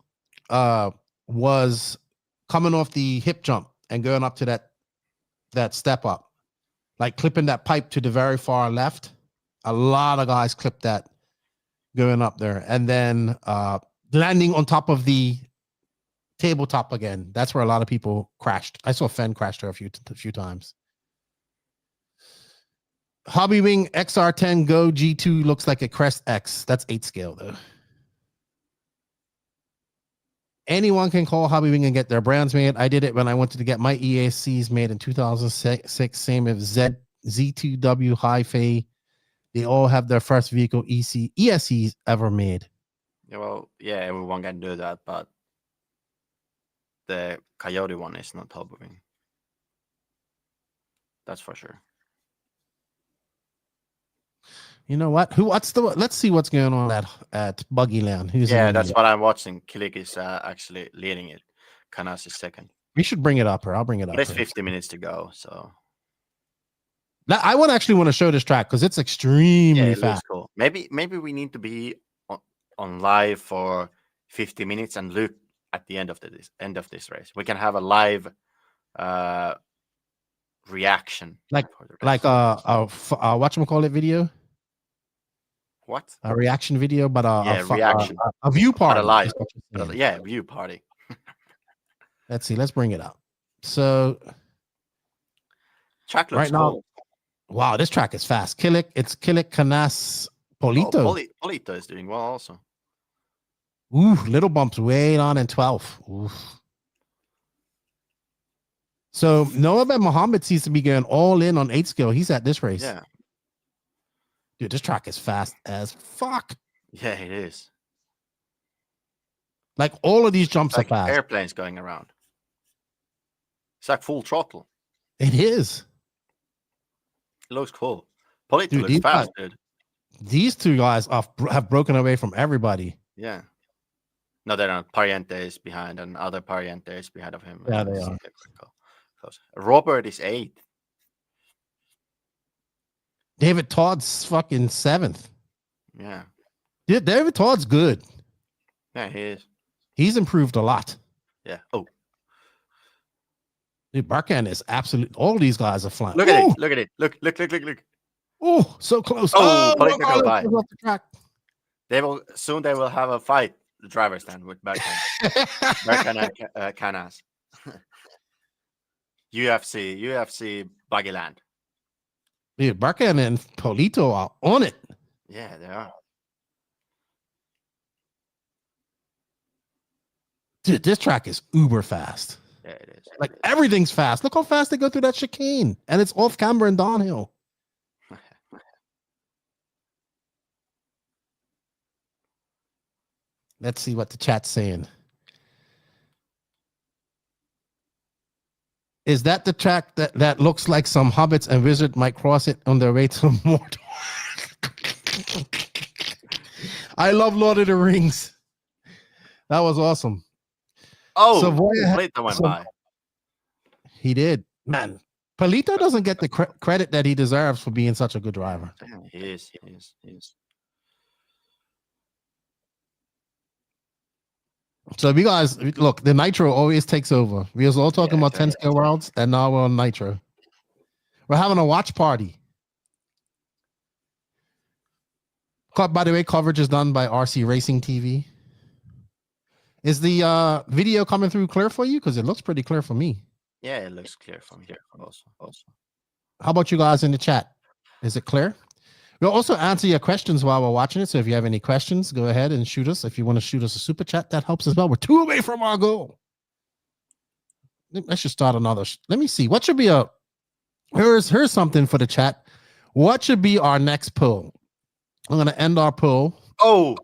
was coming off the hip jump and going up to that step up, like clipping that pipe to the very far left. A lot of guys clipped that going up there, and then landing on top of the tabletop again. That's where a lot of people crashed. I saw Fen crash there a few times. Hobby Wing XR10 Go G2 looks like a Crest X. That's 8 scale though. Anyone can call Hobby Wing and get their brands made. I did it when I wanted to get my EACs made in 2006. Same as Z2W Hi-Fi. They all have their first vehicle ESCs ever made. Yeah, well, yeah, everyone can do that, but the Coyote one is not Hobby Wing. That's for sure. You know what? Let's see what's going on at Buggyland. That's what I'm watching. Kilik is actually leading it. Canas is second. We should bring it up, or I'll bring it up. There's 50 minutes to go, so I actually want to show this track because it's extremely fast. Cool. Maybe we need to be on live for 50 minutes and look at the end of this race. We can have a live reaction, like whatchamacallit video. What? A reaction video, but reaction. A view party. But a live. View party. Let's see. Let's bring it up. So track looks right now, cool. Wow, this track is fast. It's Kilik, Canas, Polito. Polito is doing well also. Ooh, little bumps way on in 12. Oof. So Noah Ben Muhammad seems to be going all in on 8 skill. He's at this race. Yeah. Dude, this track is fast as fuck. Yeah, it is. Like all of these jumps are fast. Airplanes going around. It's like full throttle. It is. It looks cool. Polito looks fast, dude. These two guys have broken away from everybody. Yeah. No, they're not. Pariente is behind, and other Pariente is behind of him. Yeah, they are. Close. Robert is 8th. David Todd's fucking 7th. Yeah. David Todd's good. Yeah, he is. He's improved a lot. Yeah. Oh. Dude, Barkan is absolute. All these guys are flying. Look at it. Look at it. Look. Oh, so close. Oh, Polito go by. Off the track. They will have a fight. The driver's stand with Barkan. Barkan and Canas. UFC Buggyland. Dude, Barkan and Polito are on it. Yeah, they are. Dude, this track is uber fast. Yeah, it is. Like everything's fast. Look how fast they go through that chicane. And it's off camber and downhill. Let's see what the chat's saying. Is that the track that looks like some hobbits and wizard might cross it on their way to Mordor? I love Lord of the Rings. That was awesome. Oh, so Polito went by. He did. Man, Polito doesn't get the credit that he deserves for being such a good driver. Damn, he is. So you guys, look, the Nitro always takes over. We was all talking about 10 scale worlds, and now we're on Nitro. We're having a watch party. By the way, coverage is done by RC Racing TV. Is the video coming through clear for you? Because it looks pretty clear for me. Yeah, it looks clear for me also. How about you guys in the chat? Is it clear? We'll also answer your questions while we're watching it. So if you have any questions, go ahead and shoot us. If you want to shoot us a super chat, that helps as well. We're 2 away from our goal. Let's just start another. Let me see. What should be a... Here's something for the chat. What should be our next poll? I'm going to end our poll. Oh!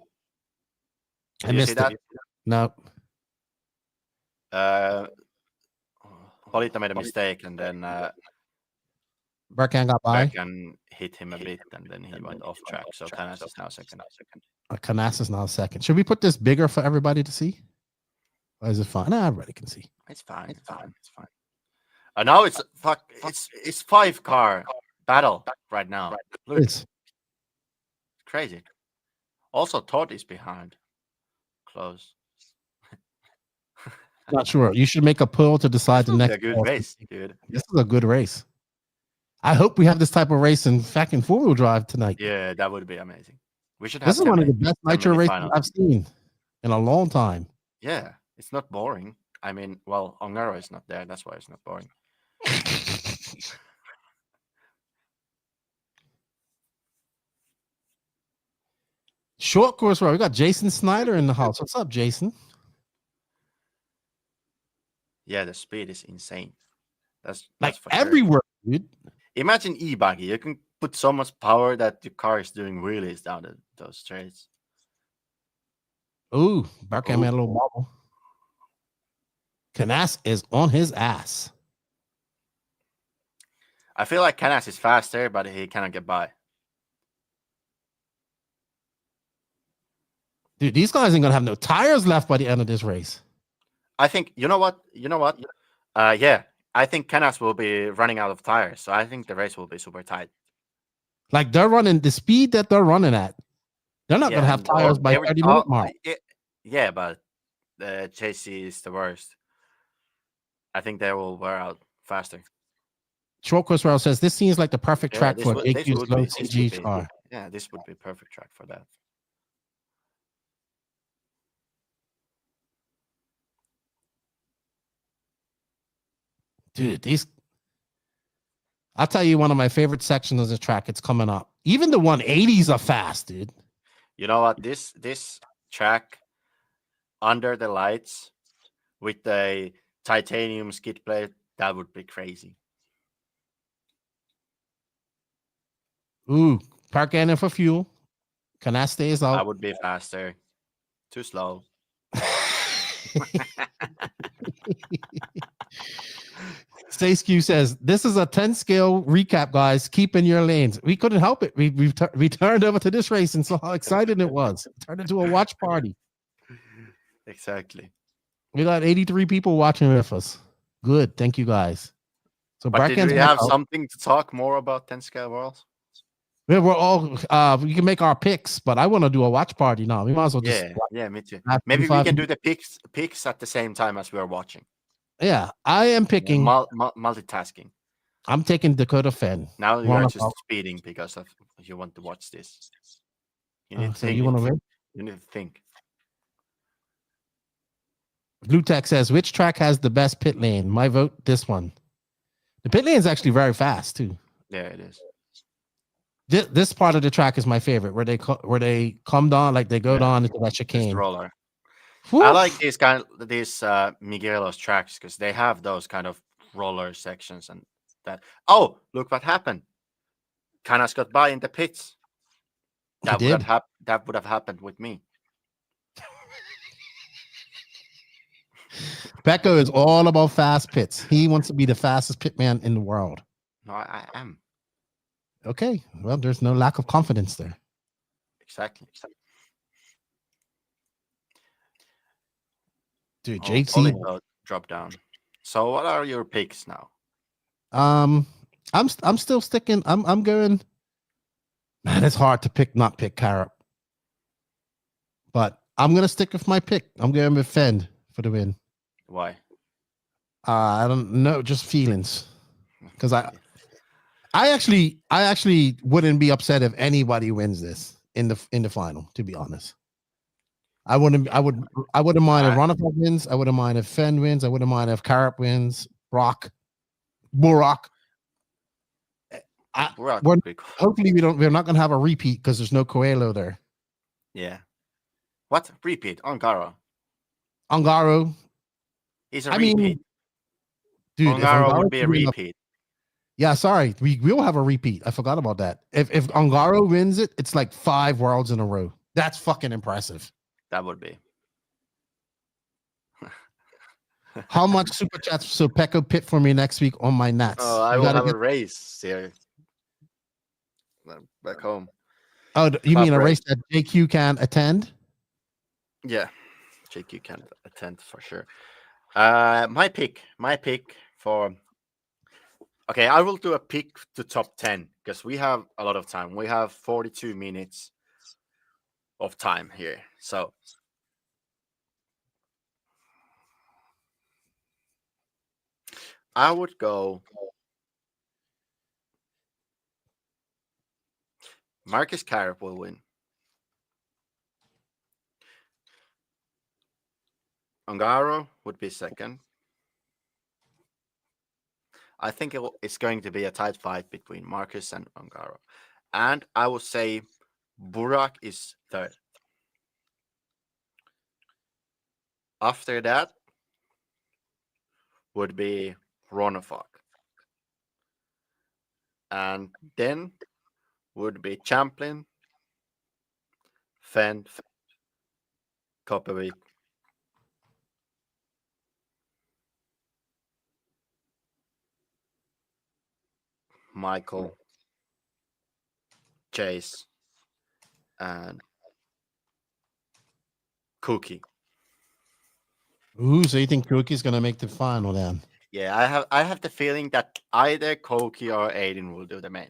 I missed it. No. Polita made a mistake, and then Berkan got by. Berkan hit him a bit, and then he went off track. So Canas is now second. Canas is now second. Should we put this bigger for everybody to see? Or is it fine? Nah, everybody can see. It's fine. Now it's 5-car battle right now. Look, it's crazy. Also, Todd is behind. Close. Not sure. You should make a poll to decide the next. A good race, dude. This is a good race. I hope we have this type of race in fucking 4-wheel drive tonight. Yeah, that would be amazing. We should have. This is one of the best Nitro races I've seen in a long time. Yeah, it's not boring. I mean, well, Ongaro is not there. That's why it's not boring. Short course road. We got Jason Snyder in the house. What's up, Jason? Yeah, the speed is insane. That's like for everywhere, sure. Dude. Imagine E-Buggy. You can put so much power that your car is doing wheelies down those straights. Ooh, Berkan made a little bobble. Canas is on his ass. I feel like Canas is faster, but he cannot get by. Dude, these guys ain't gonna have no tires left by the end of this race. I think you know what? Yeah, I think Canas will be running out of tires, so I think the race will be super tight. Like they're running the speed that they're running at. They're not gonna have tires by 30-minute mark. Yeah, but the JC is the worst. I think they will wear out faster. Short Course Rail says this seems like the perfect track for an AQ's low CG car. Yeah, this would be a perfect track for that. Dude, I'll tell you one of my favorite sections of the track. It's coming up. Even the 180s are fast, dude. You know what? This track under the lights with the titanium skid plate, that would be crazy. Ooh, park in for fuel. Canas stays out. That would be faster. Too slow. StaySkew says, this is a 10 scale recap, guys. Keep in your lanes. We couldn't help it. We turned over to this race and saw how excited it was. It turned into a watch party. Exactly. We got 83 people watching with us. Good. Thank you, guys. So, but did we have something to talk more about 10 scale worlds? Yeah, we're all we can make our picks, but I want to do a watch party now. We might as well just me too. Maybe we can do the picks at the same time as we are watching. Yeah, I am picking multitasking. I'm taking Dakota Fen. Now you're just speeding because of you want to watch this. You need to think. You need to think. Blue Tech says, which track has the best pit lane? My vote, this one. The pit lane is actually very fast too. Yeah, it is. This part of the track is my favorite, where they come down, like they go down into that chicane. Roller. Woo. I like these Miguelos tracks because they have those kind of roller sections and that. Oh, look what happened! Canas got by in the pits. That would have happened with me. Pekko is all about fast pits. He wants to be the fastest pit man in the world. No, I am. Okay, well, there's no lack of confidence there. Exactly. Dude, JC drop down. So, what are your picks now? I'm still sticking. I'm going. Man, it's hard to not pick Carrot. But I'm gonna stick with my pick. I'm going with Fend for the win. Why? I don't know, just feelings. Because I actually wouldn't be upset if anybody wins this in the final. To be honest, I wouldn't mind if Ronafal wins. I wouldn't mind if Fend wins. I wouldn't mind if Carap wins. Burak. Hopefully we're not gonna have a repeat because there's no Coelho there. Yeah. What repeat? Ongaro. He's a repeat. Mean, dude, Ongaro would be a repeat. Yeah, sorry, we will have a repeat. I forgot about that. If Ongaro wins it, it's like 5 worlds in a row. That's fucking impressive. That would be. How much super chats so Pekko pit for me next week on my Nats? Oh, I will have a race here. Back home. Oh, you mean a race that JQ can attend? Yeah, JQ can attend for sure. My pick for. Okay, I will do a pick to top 10 because we have a lot of time. We have 42 minutes of time here. So I would go Marcus Carap will win. Ongaro would be second. I think it's going to be a tight fight between Marcus and Ongaro. And I would say Burak is third. After that would be Ronafog. And then would be Champlin, Fend, Copperweek, Michael, Chase, and Cookie. Ooh, so you think Cookie's gonna make the final then? Yeah, I have the feeling that either Cookie or Aiden will do the main.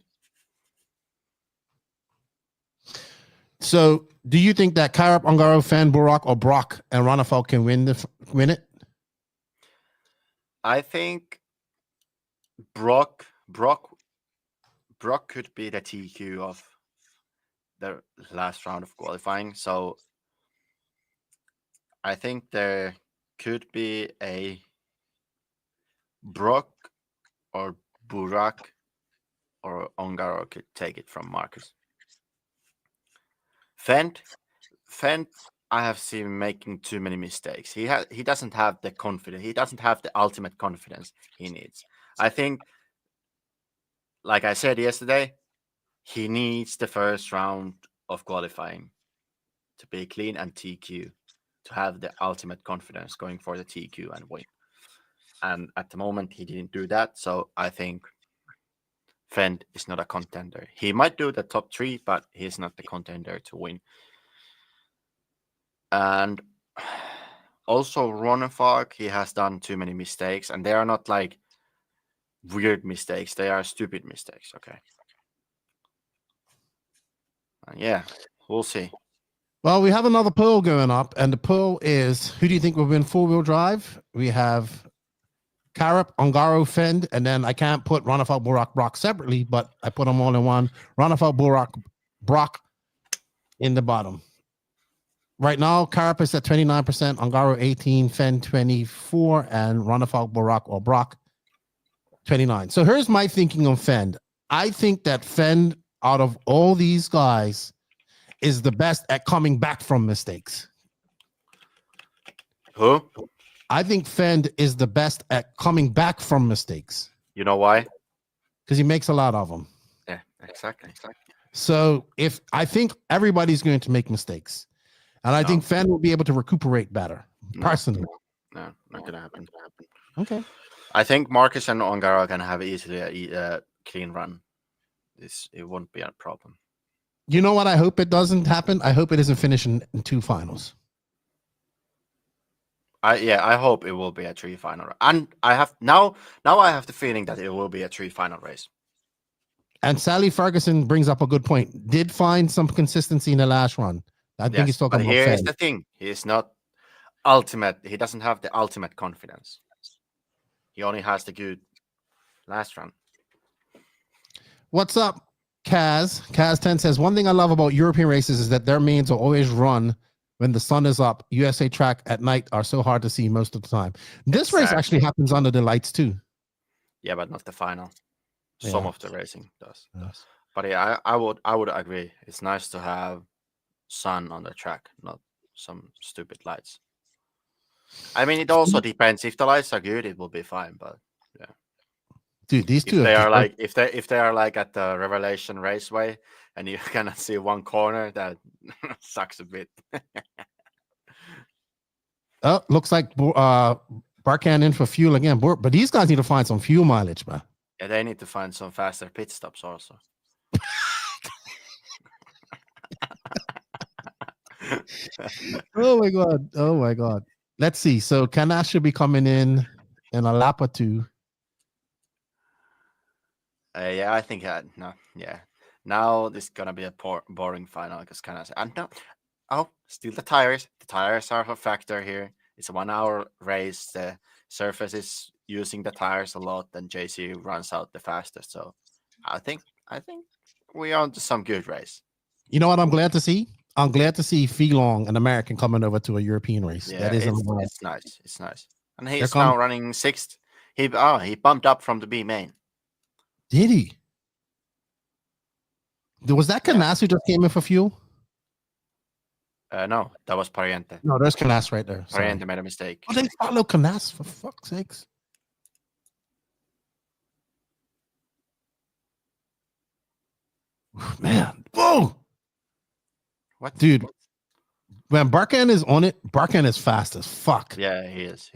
So, do you think that Carap, Ongaro, Fend, Burak, or Brock and Ronafal can win it? I think Brock could be the TQ of the last round of qualifying. So I think there could be a Brock or Burak or Ongaro could take it from Marcus. Fend, I have seen him making too many mistakes. He doesn't have the confidence. He doesn't have the ultimate confidence he needs. I think, like I said yesterday, he needs the first round of qualifying to be clean and TQ to have the ultimate confidence going for the TQ and win. And at the moment, he didn't do that. So I think Fend is not a contender. He might do the top 3, but he's not the contender to win. And also Ronafog, he has done too many mistakes, and they are not like weird mistakes. They are stupid mistakes. Okay. Yeah, we'll see. Well, we have another poll going up, and the poll is: who do you think will win 4-wheel drive? We have Carap, Ongaro, Fend, and then I can't put Ronafal, Burak, Brock separately, but I put them all in one. Ronafal, Burak, Brock in the bottom. Right now, Carap is at 29%, Ongaro 18%, Fend 24%, and Ronafal, Burak, or Brock 29%. So here's my thinking on Fend. I think that Fend, out of all these guys, is the best at coming back from mistakes. Who? I think Fend is the best at coming back from mistakes. You know why? Because he makes a lot of them. Yeah, exactly. So I think everybody's going to make mistakes. And I think Fend will be able to recuperate better, personally. No, not going to happen. Okay. I think Marcus and Ongaro are going to have easily a clean run. It won't be a problem. You know what I hope it doesn't happen? I hope it doesn't finish in 2 finals. I hope it will be a 3 final. And I have now I have the feeling that it will be a 3 final race. And Sally Ferguson brings up a good point. Did find some consistency in the last run. I think he's talking but about here's Fed. the thing: he is not ultimate. He doesn't have the ultimate confidence. He only has the good last run. What's up, Kaz? Kaz10 says, one thing I love about European races is that their mains are always run when the sun is up. USA track at night are so hard to see most of the time. This race actually happens under the lights too. Yeah, but not the final. Some of the racing does. Yes. But yeah, I would agree. It's nice to have sun on the track, not some stupid lights. I mean, it also depends. If the lights are good, it will be fine. But yeah, dude, these two if they are like if they are like at the Revelation Raceway and you cannot see one corner, that sucks a bit. Oh, looks like Barkan in for fuel again. But these guys need to find some fuel mileage, man. Yeah, they need to find some faster pit stops also. Oh my god! Oh my god! Let's see. So Canas should be coming in a lap or two. Yeah, I think no. Yeah, now this is gonna be a boring final because Canas and no. Oh, still the tires. The tires are a factor here. It's a 1 hour race. The surface is using the tires a lot, and JC runs out the fastest. So I think we're on to some good race. You know what I'm glad to see? I'm glad to see Feelong, an American, coming over to a European race. Yeah, that is it's nice. It's nice. And he's now running sixth. He bumped up from the B main. Did he? Was that Canas who just came in for fuel? No, that was Pariente. No, there's Canas right there. Pariente made a mistake. Oh, they follow Canas, for fuck's sakes. Man. Whoa! What? Dude, when Barkan is on it, Barkan is fast as fuck. Yeah, he is.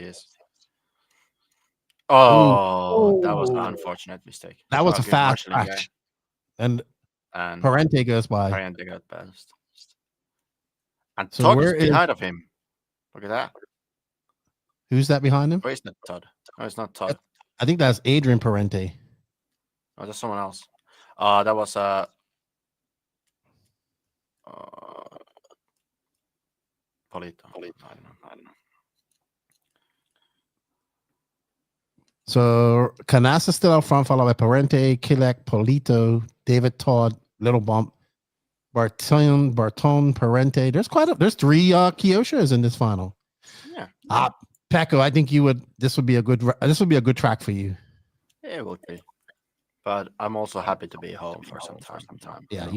Oh, that was an unfortunate mistake. That was a fast crash. And Parente goes by. Parente got past. And So Todd where is behind of him. Look at that. Who's that behind him? Where is that Todd? No, it's not Todd. I think that's Adrian Parente. Oh, that's someone else. That was Polito. I don't know. So Canas is still out front, followed by Parente, Kilek, Polito, David Todd, Little Bump, Barton, Parente. There's three Kyoshas in this final. Yeah. Pekko, I think this would be a good track for you. Yeah, it would be. But I'm also happy to be home for some time. Yeah,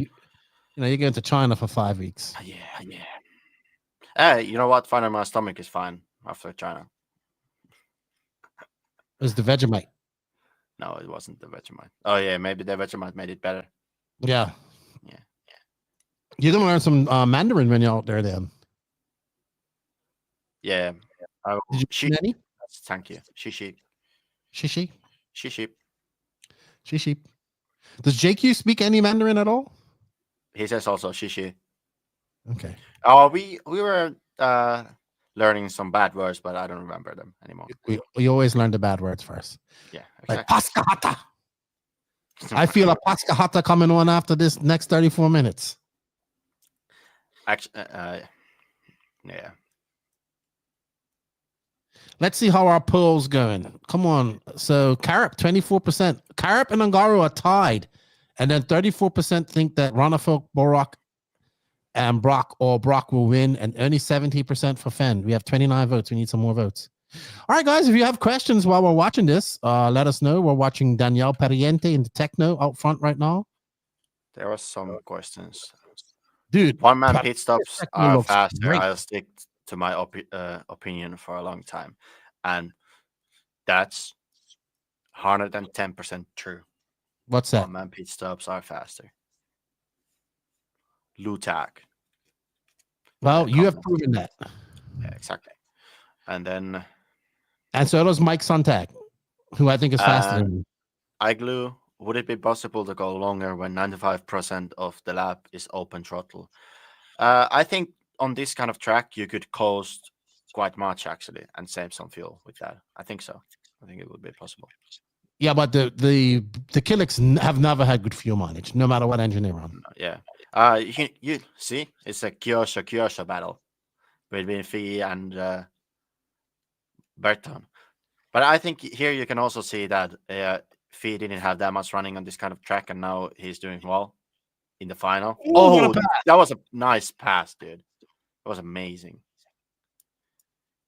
you're going to China for 5 weeks. Yeah. Hey, you know what? Finally, my stomach is fine after China. It was the Vegemite. No, it wasn't the Vegemite. Oh yeah, maybe the Vegemite made it better. Yeah. You're gonna learn some Mandarin when you're out there, then. Yeah. Did you learn any? Thank you. Shishi. Does JQ speak any Mandarin at all? He says also shishi. Okay. Oh, we were learning some bad words, but I don't remember them anymore. We always learn the bad words first. Yeah, exactly. Like Paskahata. I feel a Paskahata coming on after this next 34 minutes. Actually, yeah. Let's see how our polls going. Come on. So Carap, 24%. Carap and Ungaro are tied. And then 34% think that Ronafok, Borak, and Brock will win, and only 70% for Fen. We have 29 votes. We need some more votes. All right, guys, if you have questions while we're watching this, let us know. We're watching Danielle Periente in the Techno out front right now. There are some questions. Dude, one-man pit stops are faster. Great. I'll stick to my opinion for a long time. And that's 110% true. What's that? One-man pit stops are faster. Lutak. Well, you have proven that. Yeah, exactly. And then... And so does Mike Sontag, who I think is faster than you. Igloo, would it be possible to go longer when 95% of the lap is open throttle? I think on this kind of track, you could coast quite much, actually, and save some fuel with that. I think so. I think it would be possible. Yeah, but the Killix have never had good fuel mileage, no matter what engine they run. Yeah. You see, it's a Kyosho battle between Fee and Berton. But I think here you can also see that Fee didn't have that much running on this kind of track, and now he's doing well in the final. Ooh, that was a nice pass, dude. It was amazing.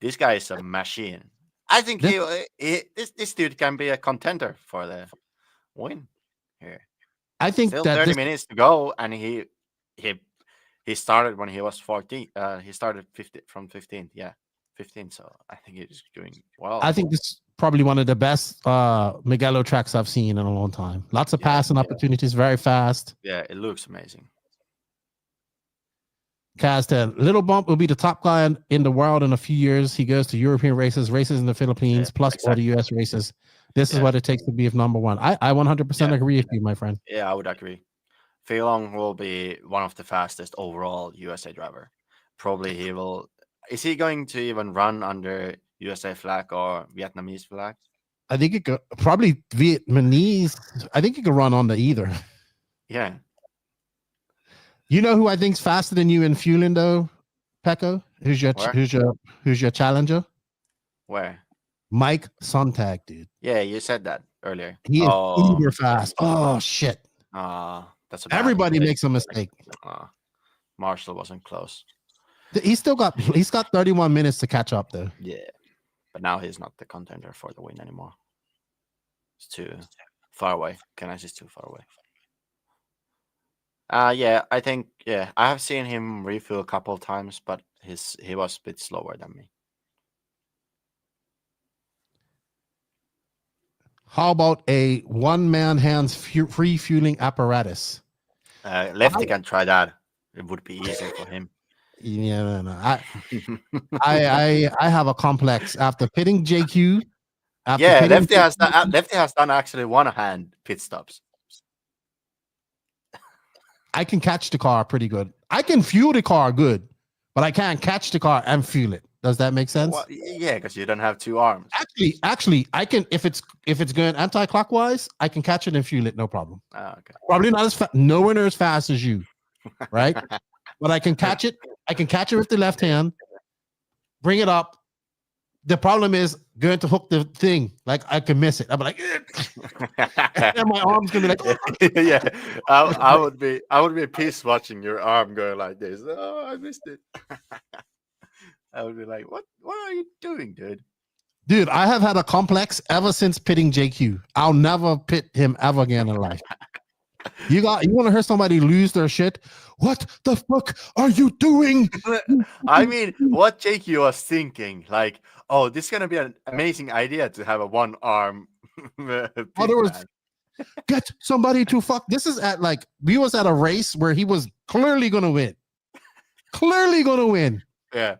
This guy is a machine. I think this dude can be a contender for the win here. I think Still that 30 minutes to go, and he started when he was 14. He started 15. Yeah, 15. So I think he's doing well. I think this is probably one of the best Mugello tracks I've seen in a long time. Lots of passing opportunities, very fast. Yeah, it looks amazing. Cast a little bump will be the top guy in the world in a few years. He goes to European races in the Philippines, plus all the US races. This is what it takes to be number one. I 100% agree with you, my friend. Yeah, I would agree. Fei Long will be one of the fastest overall USA driver. Probably he will. Is he going to even run under USA flag or Vietnamese flag? I think it could probably Vietnamese. I think it could run on the either. Yeah. You know who I think's faster than you in fueling though, Pekko? Who's your challenger? Where? Mike Sontag, dude. Yeah, you said that earlier. He is uber fast. Oh shit. That's everybody makes a mistake. Marshall wasn't close. He's got 31 minutes to catch up though. Yeah. But now he's not the contender for the win anymore. It's too far away. Kenneth is too far away. I think I have seen him refuel a couple of times, but he was a bit slower than me. How about a one-man hands free fueling apparatus? Lefty can try that. It would be easy for him. Yeah, no. I have a complex after pitting JQ. Lefty has done actually one-hand pit stops. I can catch the car pretty good. I can fuel the car good, but I can't catch the car and fuel it. Does that make sense? Well, yeah, because you don't have two arms. Actually, I can if it's going anti-clockwise, I can catch it and fuel it, no problem. Okay. Probably not as nowhere near as fast as you, right? But I can catch it. I can catch it with the left hand, bring it up. The problem is going to hook the thing. Like I can miss it. I'm like, and my arm's gonna be like, yeah. I would be pissed watching your arm going like this. Oh, I missed it. I would be like, what are you doing, dude? Dude, I have had a complex ever since pitting JQ. I'll never pit him ever again in life. You want to hear somebody lose their shit? What the fuck are you doing? I mean, what JQ was thinking, like, oh, this is gonna be an amazing idea to have a one arm. Get somebody to fuck. This is we was at a race where he was clearly gonna win. Yeah.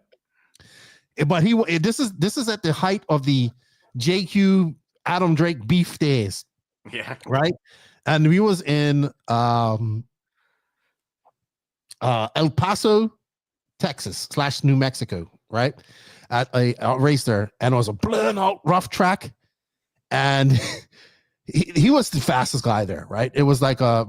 But this is at the height of the JQ Adam Drake beef days. Yeah. Right. And we was in El Paso, Texas / New Mexico, right? At a race there, and it was a blown out rough track, and he was the fastest guy there, right? It was like a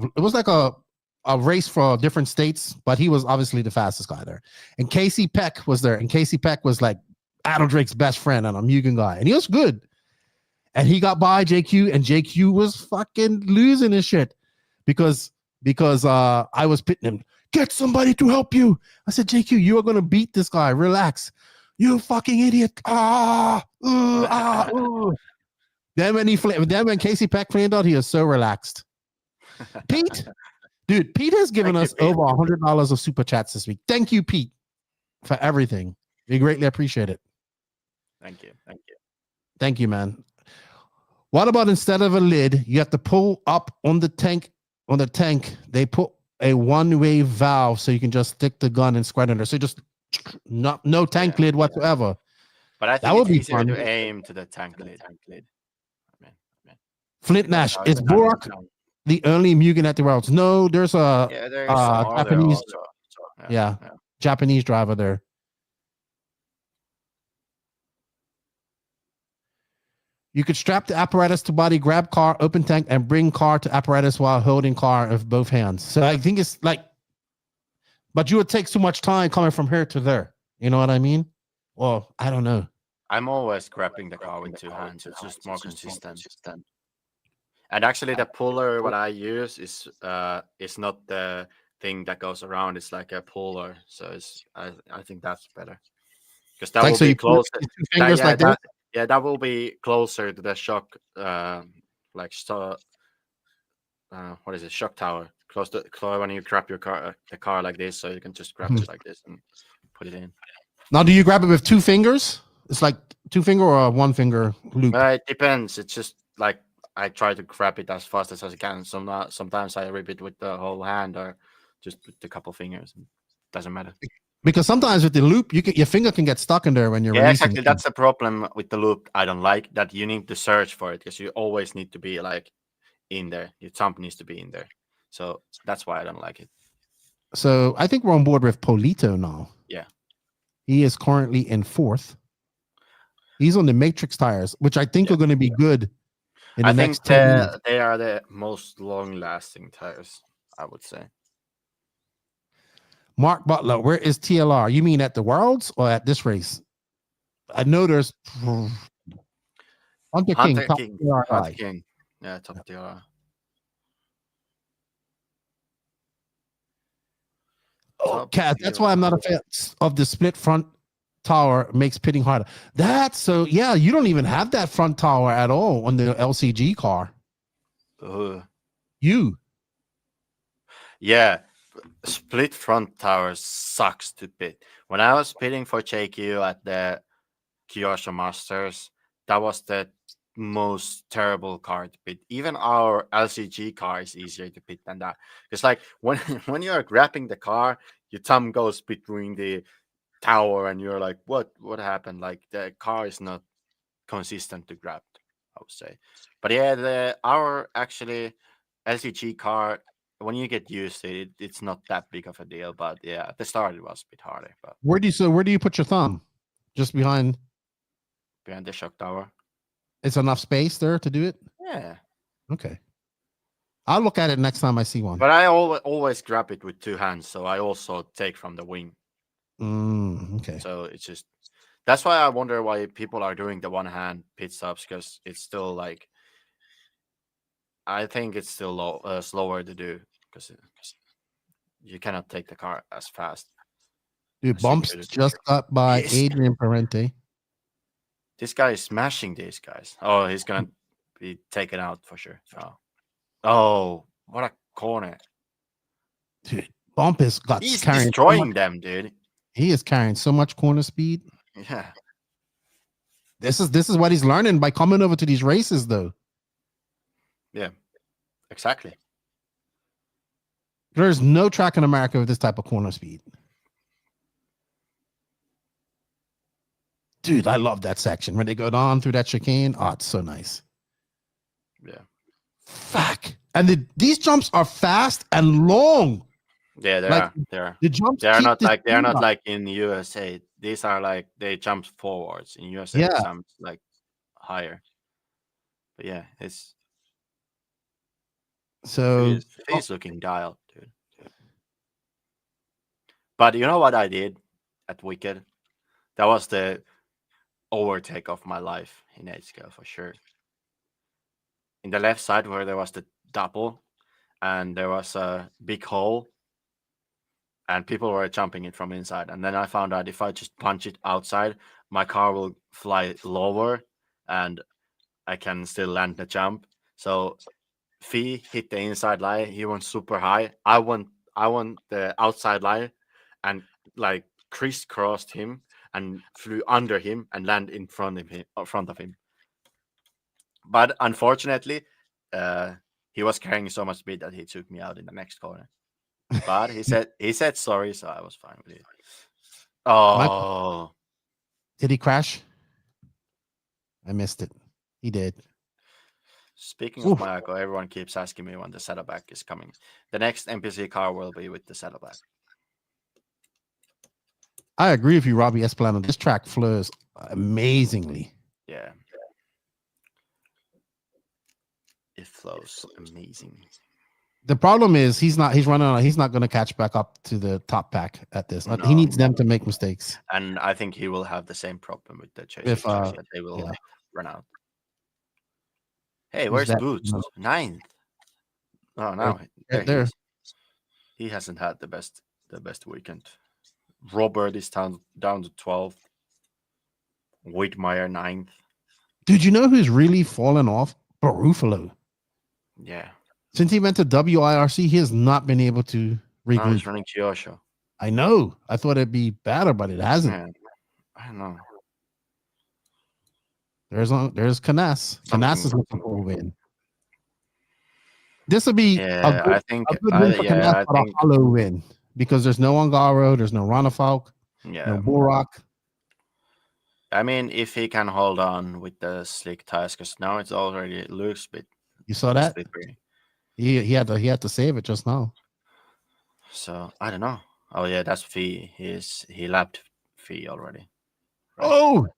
race for different states, but he was obviously the fastest guy there. And Casey Peck was there, and Casey Peck was like Adam Drake's best friend and a Mugen guy, and he was good. And he got by JQ, and JQ was fucking losing his shit because I was pitting him. Get somebody to help you. I said, JQ, you are gonna beat this guy. Relax. You fucking idiot. Then when Casey Peck flamed out, he was so relaxed. Pete has given us over $100 of super chats this week. Thank you, Pete, for everything. We greatly appreciate it. Thank you, man. What about instead of a lid, you have to pull up on the tank? They put a one-way valve so you can just stick the gun and square under. So just no tank lid whatsoever. But I think that would be easier to aim to the tank lid. Flint Nash, is Burak the only Mugen at the worlds? No, there's a Japanese, Japanese driver there. You could strap the apparatus to body, grab car, open tank, and bring car to apparatus while holding car with both hands. So I think it's like But you would take too much time coming from here to there. You know what I mean? Well, I don't know. I'm always grabbing the car with two hands. It's just more consistent. And actually, the puller what I use is not the thing that goes around. It's like a puller, so I think that's better because that will be closer. That will be closer to the shock, what is it? Shock tower. Close when you grab your car, the car like this, so you can just grab it like this and put it in. Now, do you grab it with 2 fingers? It's like 2 finger or a 1 finger loop. It depends. It's just like I try to grab it as fast as I can. Sometimes I rip it with the whole hand or just with a couple fingers. Doesn't matter. Because sometimes with the loop, your finger can get stuck in there when you're releasing exactly. That's the problem with the loop. I don't like that you need to search for it because you always need to be like in there. Your thumb needs to be in there. So that's why I don't like it. So I think we're on board with Polito now. Yeah. He is currently in 4th. He's on the Matrix tires, which I think are going to be good in the next 10 minutes. They are the most long-lasting tires, I would say. Mark Butler, where is TLR? You mean at the Worlds or at this race? I know there's Hunter King. Yeah, top TLR. Oh, Cat, that's why I'm not a fan of the split front tower. Makes pitting harder. That's so, yeah, you don't even have that front tower at all on the LCG car. Yeah, split front tower sucks to pit. When I was pitting for JQ at the Kyosho Masters, that was the most terrible car to pit. Even our LCG car is easier to pit than that. It's like when you're grabbing the car, your thumb goes between the tower and you're like, what happened? Like the car is not consistent to grab, I would say. But yeah, our actually LCG car, when you get used to it, it's not that big of a deal. But yeah, at the start it was a bit harder. But where do you put your thumb? Just behind the shock tower. It's enough space there to do it? Yeah. Okay. I'll look at it next time I see one. But I always grab it with 2 hands, so I also take from the wing. Okay. So it's just that's why I wonder why people are doing the 1-hand pit stops, because it's still like I think it's still slower to do because you cannot take the car as fast. Dude, bumps just got by Adrian Parente. This guy is smashing these guys. Oh, he's gonna be taken out for sure. Oh, what a corner! Dude, Bump is he's destroying them, dude. He is carrying so much corner speed. Yeah. This is what he's learning by coming over to these races, though. Yeah, exactly. There's no track in America with this type of corner speed. Dude, I love that section when they go down through that chicane. Oh, it's so nice. Yeah. Fuck. And these jumps are fast and long. Yeah, they are. The jumps they are not like in the USA. These are like they jump forwards. In USA, yeah. Some like higher. But yeah, it's so he's looking dialed, dude. But you know what I did at Wicked? That was the overtake of my life in 8 scale for sure. In the left side where there was the double and there was a big hole and people were jumping it from inside. And then I found out if I just punch it outside, my car will fly lower and I can still land the jump. So Fee hit the inside line. He went super high. I went the outside line and like crisscrossed him and flew under him and landed in front of him. But unfortunately, he was carrying so much speed that he took me out in the next corner. But he said sorry, so I was fine with it. Oh, did he crash? I missed it. He did. Speaking of Mayako, everyone keeps asking me when the saddleback is coming. The next NPC car will be with the saddleback. I agree with you, Robbie Esplanado. This track flows amazingly. Yeah. It flows amazing. The problem is he's not going to catch back up to the top pack at this. No. He needs them to make mistakes. And I think he will have the same problem with the chase. If that they will run out. Hey, where's Boots? No. 9th. Oh no, there. He hasn't had the best weekend. Robert is down to 12th. Whitmire 9th. Dude, you know who's really fallen off? Barufalo. Yeah. Since he went to WIRC, he has not been able to regroup. Now he's running Kyosho. I know. I thought it'd be better, but it hasn't. Man, I don't know. There's Canas. Canas is looking for a win. This will be a good win for Canas, but a hollow win because there's no Ongaro, there's no Ronafalk, no Borak. I mean, if he can hold on with the slick tires, because now it looks a bit. You saw that? Slippery. He had to save it just now. So I don't know. Oh yeah, that's Fee. He lapped Fee already. Right? Oh.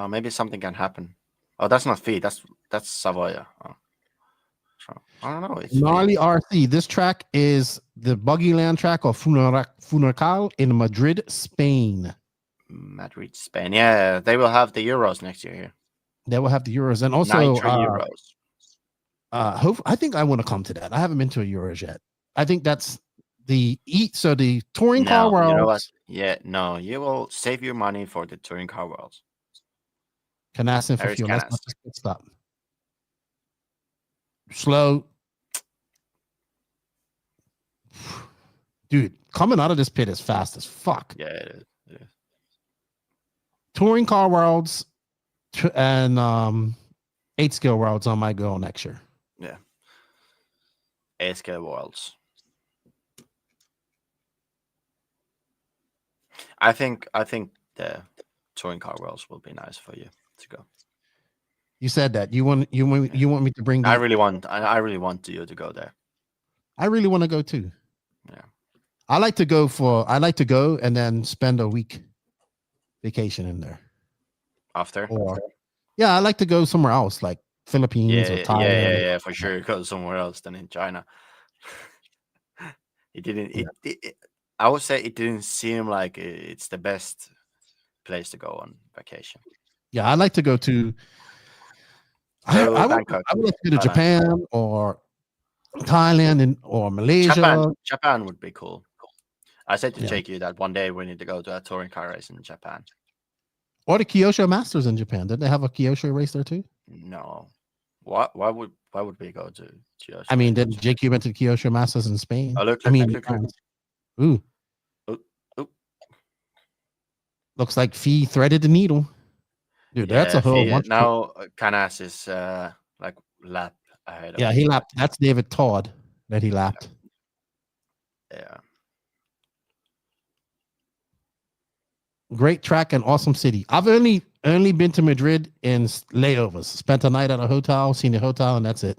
Maybe something can happen. Oh, that's not Fee. That's Savoya. Oh. So, I don't know. It's Gnarly RC. This track is the Buggyland track of Funarcal in Madrid, Spain. Madrid, Spain. Yeah, they will have the Euros next year here. They will have the Euros and also Nitro Euros. I think I want to come to that. I haven't been to a Euros yet. I think that's the touring car world. You know what? Yeah, no, you will save your money for the touring car worlds. Canas and for fuel. Let's not just stop. Slow. Dude, coming out of this pit is fast as fuck. Yeah, it is. Touring car worlds and 8-scale worlds on my go next year. Yeah. 8-scale worlds. I think the touring car worlds will be nice for you to go. You said that you want me to bring. I really want you to go there. I really want to go too. Yeah. I like to go and then spend a week vacation in there. After? I like to go somewhere else, like Philippines or Thailand. Yeah, for sure. Go somewhere else than in China. I would say it didn't seem like it's the best place to go on vacation. Yeah, I like to go to. I would like to go to Japan or Thailand or Malaysia. Japan would be cool. I said to Jakey that one day we need to go to a touring car race in Japan. Or the Kyosho Masters in Japan. Did they have a Kyosho race there too? No. Why would we go to Kyosho? I mean, did Jakey went to the Kyosho Masters in Spain? Oh, look. Ooh. Looks like Fee threaded the needle. Dude, that's a whole bunch. Now Canas is like lap ahead of him. He lapped. That's David Todd that he lapped. Yeah. Great track and awesome city. I've only been to Madrid in layovers. Spent a night at a hotel, seen the hotel, and that's it.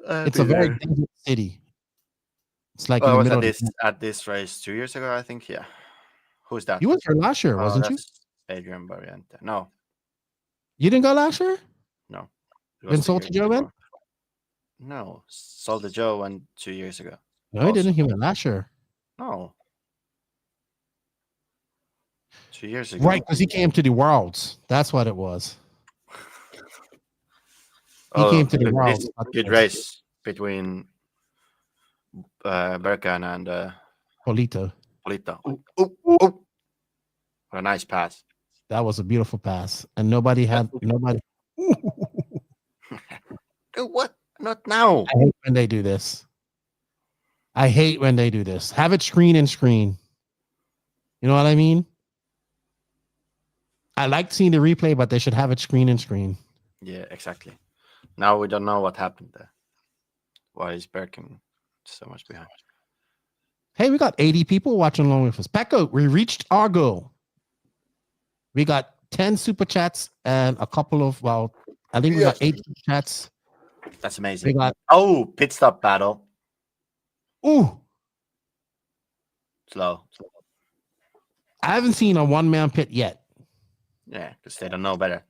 It's a very desert city. It's like in the middle at this race 2 years ago, I think. Yeah. Who's that? You went there last year, wasn't you? Adrian Barriente. No. You didn't go last year? No. Then Salty Joe went? No. Salty Joe went 2 years ago. No, he didn't. He went last year. No. 2 years ago. Right, because he came to the Worlds. That's what it was. He came to the Worlds. Good race between Berkan and Polito. Oh. What a nice pass. That was a beautiful pass. And nobody. Dude, what? Not now. I hate when they do this. Have it screen and screen. You know what I mean? I like seeing the replay, but they should have it screen and screen. Yeah, exactly. Now we don't know what happened there. Why is Berkan so much behind? Hey, we got 80 people watching along with us. Pekko, we reached our goal. We got 10 super chats and a couple of, I think we got 8 super chats. That's amazing. We got pit stop battle. Ooh. Slow. I haven't seen a one-man pit yet. Yeah, because they don't know better.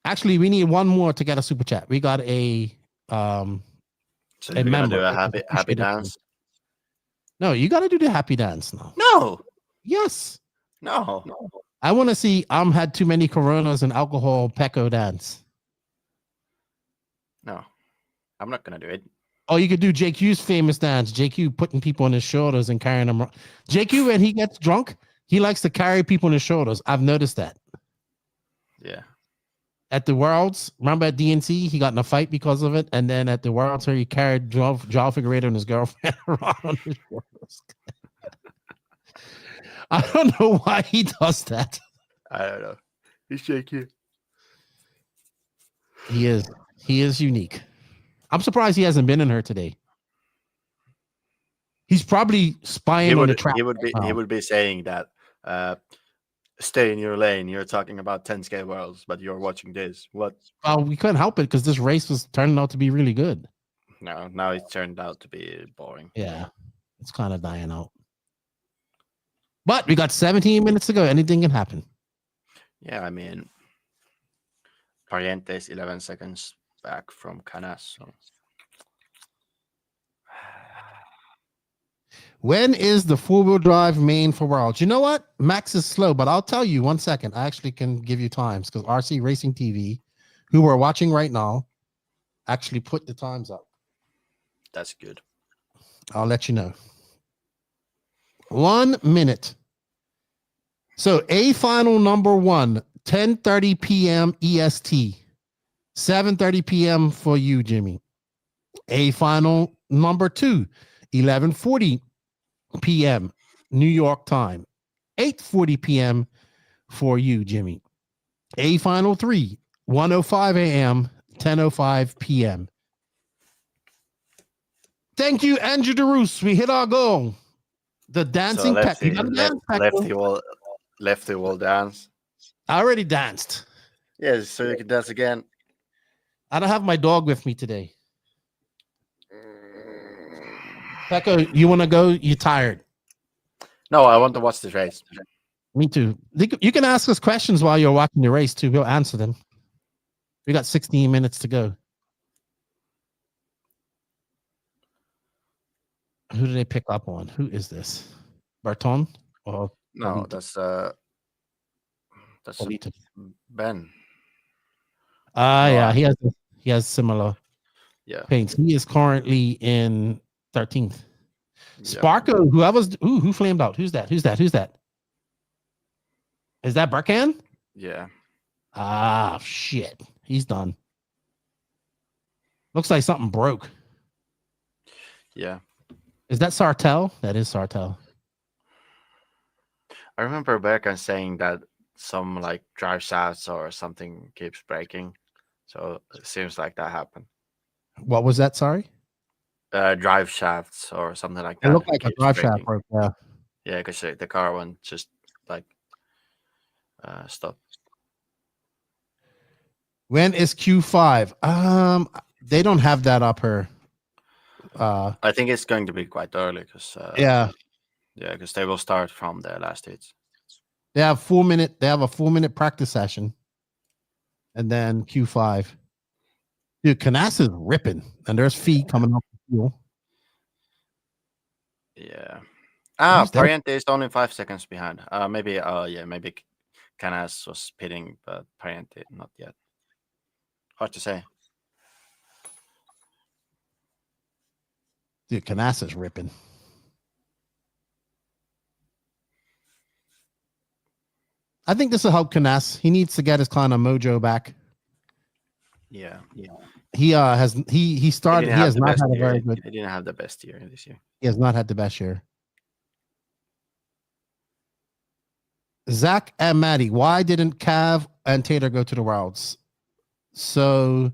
Actually, we need one more to get a super chat. We got a So we're gonna do a happy dance. No, you got to do the happy dance now. No. Yes. No. I want to see had too many Coronas and alcohol Pekko dance. No, I'm not gonna do it. Oh, you could do JQ's famous dance. JQ putting people on his shoulders and carrying them. JQ, when he gets drunk, he likes to carry people on his shoulders. I've noticed that. Yeah. At the Worlds, remember at DNC, he got in a fight because of it. And then at the Worlds, he carried Joao Figueiredo and his girlfriend around on his shoulders. I don't know why he does that. I don't know. He's JQ. He is unique. I'm surprised he hasn't been in her today. He's probably spying on the track. He would be saying that stay in your lane. You're talking about 10K worlds, but you're watching this. What? Well, we couldn't help it because this race was turning out to be really good. No, now it turned out to be boring. Yeah, it's kind of dying out. But we got 17 minutes to go. Anything can happen. Yeah, I mean, Pariente is 11 seconds back from Canas. So. When is the four-wheel drive main for Worlds? You know what? Max is slow, but I'll tell you 1 second. I actually can give you times because RC Racing TV, who we're watching right now, actually put the times up. That's good. I'll let you know. 1 minute. So A final number 1, 10:30 p.m. EST, 7:30 p.m. for you, Jimmy. A final number 2, 11:40 p.m. New York time, 8:40 p.m. for you, Jimmy. A final 3, 1:05 a.m., 10:05 p.m. Thank you, Andrew DeRoos. We hit our goal. The dancing Lefty will dance. I already danced. Yes, so you can dance again. I don't have my dog with me today. Pekko, you want to go? You tired? No, I want to watch this race. Me too. You can ask us questions while you're watching the race too. We'll answer them. We got 16 minutes to go. Who did they pick up on? Who is this? Barton? Or no, that's Ben. Yeah, he has similar paints. He is currently in 13th. Sparko, who flamed out? Who's that? Is that Burkhan? Yeah. Ah, shit. He's done. Looks like something broke. Yeah. Is that Sartell? That is Sartell. I remember Burkhan saying that some like drive shafts or something keeps breaking. So it seems like that happened. What was that? Sorry? Drive shafts or something like that. It looked like a drive shaft broke, yeah. Yeah, because the car went just like stop. When is Q5? They don't have that up here. I think it's going to be quite early because because they will start from the last hits. They have 4 minute. They have a 4 minute practice session, and then Q5. Dude, Canas is ripping, and there's feet coming up the field. Yeah. Pariente is only 5 seconds behind. Maybe Canas was pitting, but Pariente not yet. Hard to say. Dude, Canas is ripping. I think this will help Canas. He needs to get his kind of mojo back. Yeah. He has not had a very good. He didn't have the best year this year. He has not had the best year. Zach and Maddie, why didn't Cav and Tater go to the Worlds? So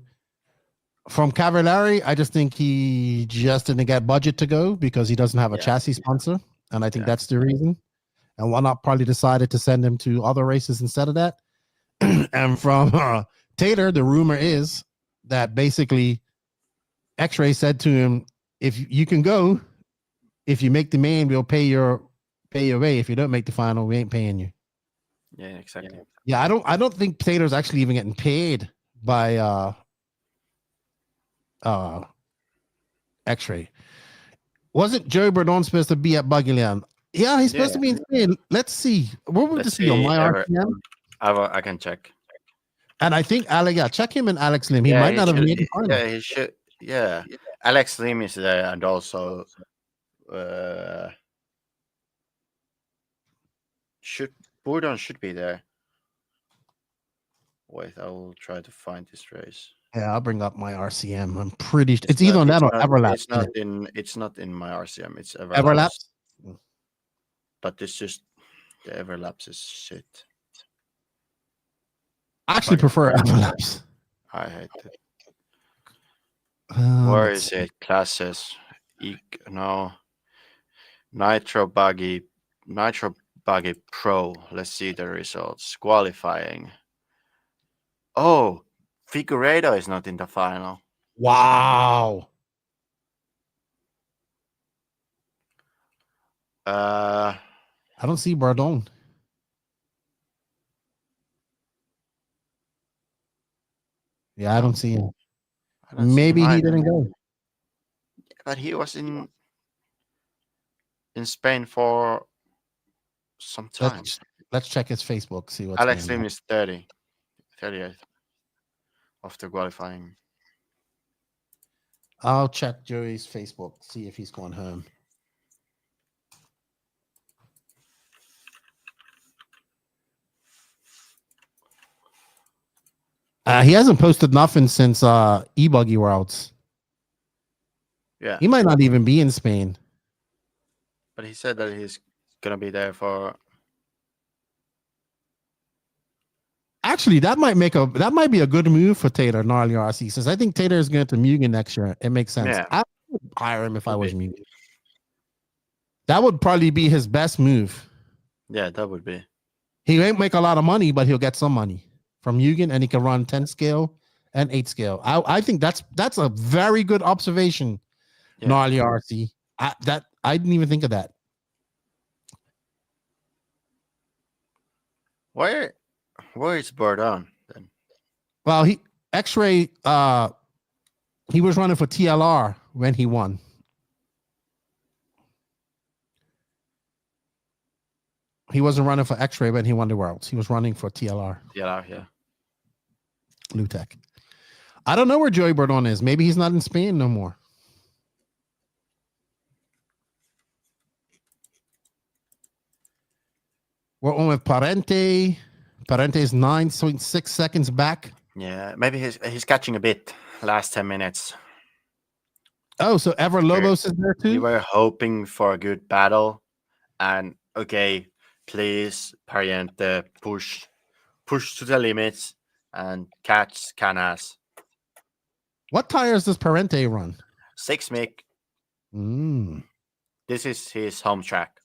from Cavallari, I just think he just didn't get budget to go because he doesn't have a chassis sponsor. And I think that's the reason. And why not probably decided to send him to other races instead of that. And from Tater, the rumor is that basically X-Ray said to him, if you can go, if you make the main, we'll pay your way. If you don't make the final, we ain't paying you. Yeah, exactly. Yeah, I don't think Tater's actually even getting paid by X-Ray. Wasn't Joey Bourdon supposed to be at Buggyland? Yeah, he's supposed to be in Spain. Let's see. What would this be on my RPM? I can check. And I think check him and Alex Lim. He might not have made the final. Yeah, he should. Yeah, Alex Lim is there, and also Bourdon should be there. Wait, I will try to find this race. Yeah, I'll bring up my RCM. I'm pretty. It's either on that or Everlap. It's not in my RCM. It's Everlap. Everlap. But it's just the Everlaps is shit. I actually prefer Everlaps. I hate it. Where is it? Classes. No. Nitro Buggy Pro. Let's see the results. Qualifying. Oh, Figueiredo is not in the final. Wow. I don't see Bourdon. Yeah, I don't see him. Maybe he didn't go. But he was in Spain for some time. Let's check his Facebook. See what Alex Lim is 38th after qualifying. I'll check Joey's Facebook, see if he's going home. He hasn't posted nothing since E-Buggy Worlds. Yeah. He might not even be in Spain. But he said that he's gonna be there for. Actually, that might be a good move for Taylor, Gnarly RC, since I think Taylor is going to Mugen next year. It makes sense. Yeah. I would hire him if I was Mugen. That would probably be his best move. Yeah, that would be. He won't make a lot of money, but he'll get some money from Mugen, and he can run 10 scale and 8 scale. I think that's a very good observation, yeah. Gnarly RC. I didn't even think of that. Where is Bourdon then? Well, X-Ray he was running for TLR when he won. He wasn't running for X-Ray when he won the Worlds. He was running for TLR. TLR, yeah. Lutech. I don't know where Joey Bourdon is. Maybe he's not in Spain no more. We're on with Parente. Parente is 9.6 seconds back. Yeah, maybe he's catching a bit last 10 minutes. Oh, so Ever Lobos is there too? We were hoping for a good battle. And okay, please, Parente, push to the limits and catch Canas. What tires does Parente run? 6 mic. This is his home track.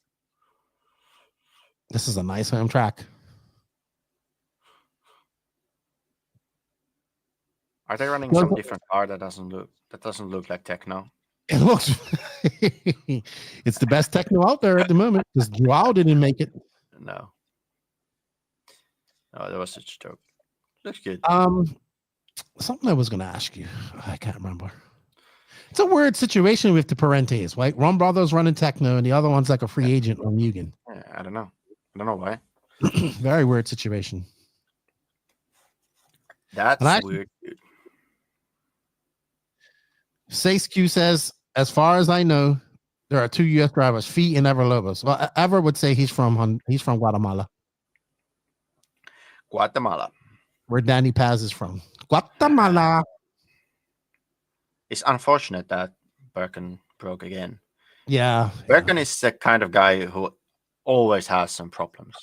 This is a nice home track. Are they running some different car that doesn't look like Techno? It looks it's the best Techno out there at the moment because Joao didn't make it. No, that was such a joke. Looks good. Something I was gonna ask you. I can't remember. It's a weird situation with the Parentes, right? One brother's running Techno and the other one's like a free agent on Mugen. Yeah, I don't know why. Very weird situation. That's weird, dude. SaceQ says, as far as I know, there are 2 U.S. drivers, Fee and Ever Lobos. Well, Ever would say he's from Guatemala. Guatemala. Where Danny Paz is from. Guatemala. It's unfortunate that Birkin broke again. Yeah. Birkin is the kind of guy who always has some problems.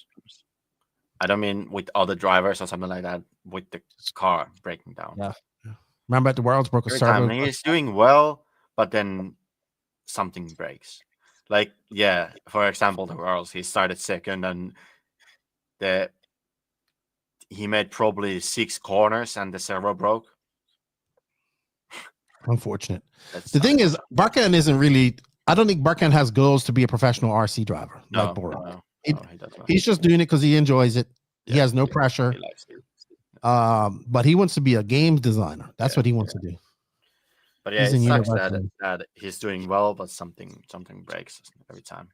I don't mean with other drivers or something like that, with the car breaking down. Yeah. Remember at the Worlds broke a servo. He's doing well, but then something breaks. Like, yeah, for example, the Worlds, he started second and he made probably 6 corners and the servo broke. Unfortunate. The thing is, Barkan isn't really, I don't think Barkan has goals to be a professional RC driver. No, like Borat. He He's just doing it because he enjoys it. Yeah, he has no pressure. He likes it. But he wants to be a games designer. That's what he wants to do. But yeah, He's it in sucks university. that he's doing well, but something breaks every time.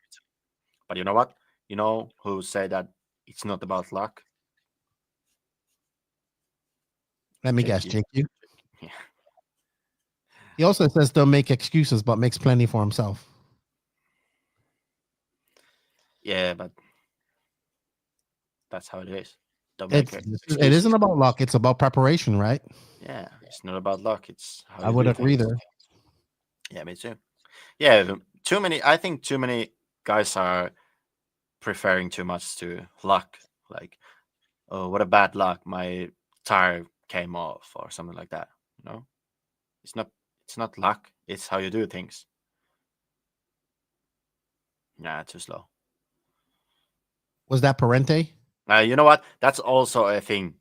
But you know what? You know who say that it's not about luck? Let me guess, JQ. JQ. Yeah. He also says don't make excuses, but makes plenty for himself. Yeah, but that's how it is. Don't It make isn't about luck. It's about preparation, right? Yeah, it's not about luck. It's how I you would do agree things. there. Yeah, me too. Yeah, too many. I think too many guys are preferring too much to luck. Like, oh, what a bad luck! My tire came off, or something like that. You know, it's not luck. It's how you do things. Yeah, too slow. Was that Parente? You know what? That's also a thing.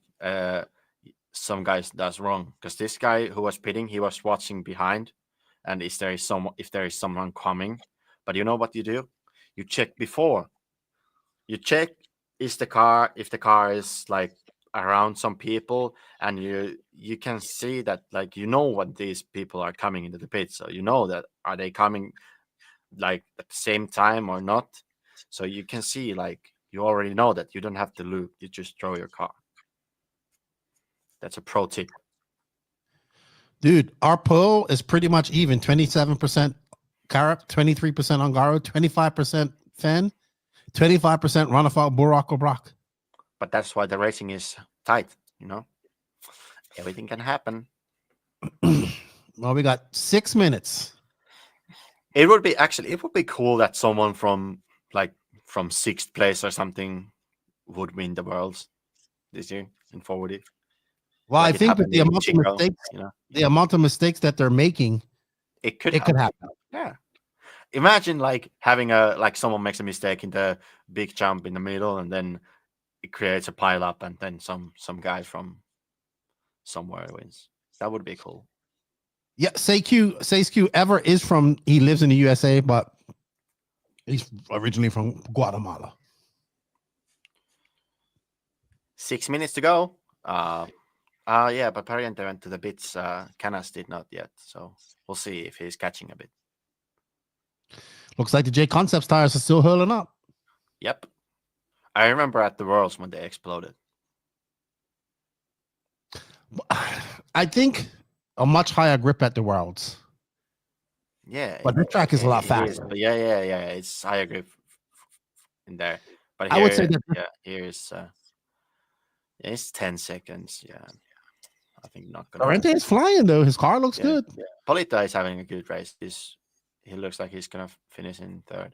Some guys does wrong because this guy who was pitting, he was watching behind, and if there is someone coming, but you know what you do? You check before. You check if the car is like around some people, and you can see that, like, you know what these people are coming into the pit, so you know that are they coming like at the same time or not. So you can see, like, you already know that you don't have to loop, you just throw your car. That's a pro tip. Dude, our poll is pretty much even. 27% Carrot, 23% Ongaro, 25% Fen, 25% Runafault, Burak or Brock. But that's why the racing is tight, you know? Everything can happen. Well, we got 6 minutes. It would be cool that someone from sixth place or something would win the worlds this year in forward. Well, Like I think that the amount Chico, of mistakes, you know, the amount of mistakes that they're making, it could happen. Yeah. Imagine like having someone makes a mistake in the big jump in the middle, and then it creates a pile up, and then some guy from somewhere wins. That would be cool. Yeah, says Q ever is from, he lives in the USA, but he's originally from Guatemala. 6 minutes to go. Yeah, but Pariente went to the bits. Canas did not yet, so we'll see if he's catching a bit. Looks like the J Concepts tires are still hurling up. Yep. I remember at the Worlds when they exploded. I think a much higher grip at the Worlds. Yeah. But this track is a lot faster. But yeah. It's higher grip in there. But here, I would say that here's it's 10 seconds. Yeah. I think not gonna. Parente is flying though. His car looks good. Yeah. Polita is having a good race. He looks like he's gonna finish in third.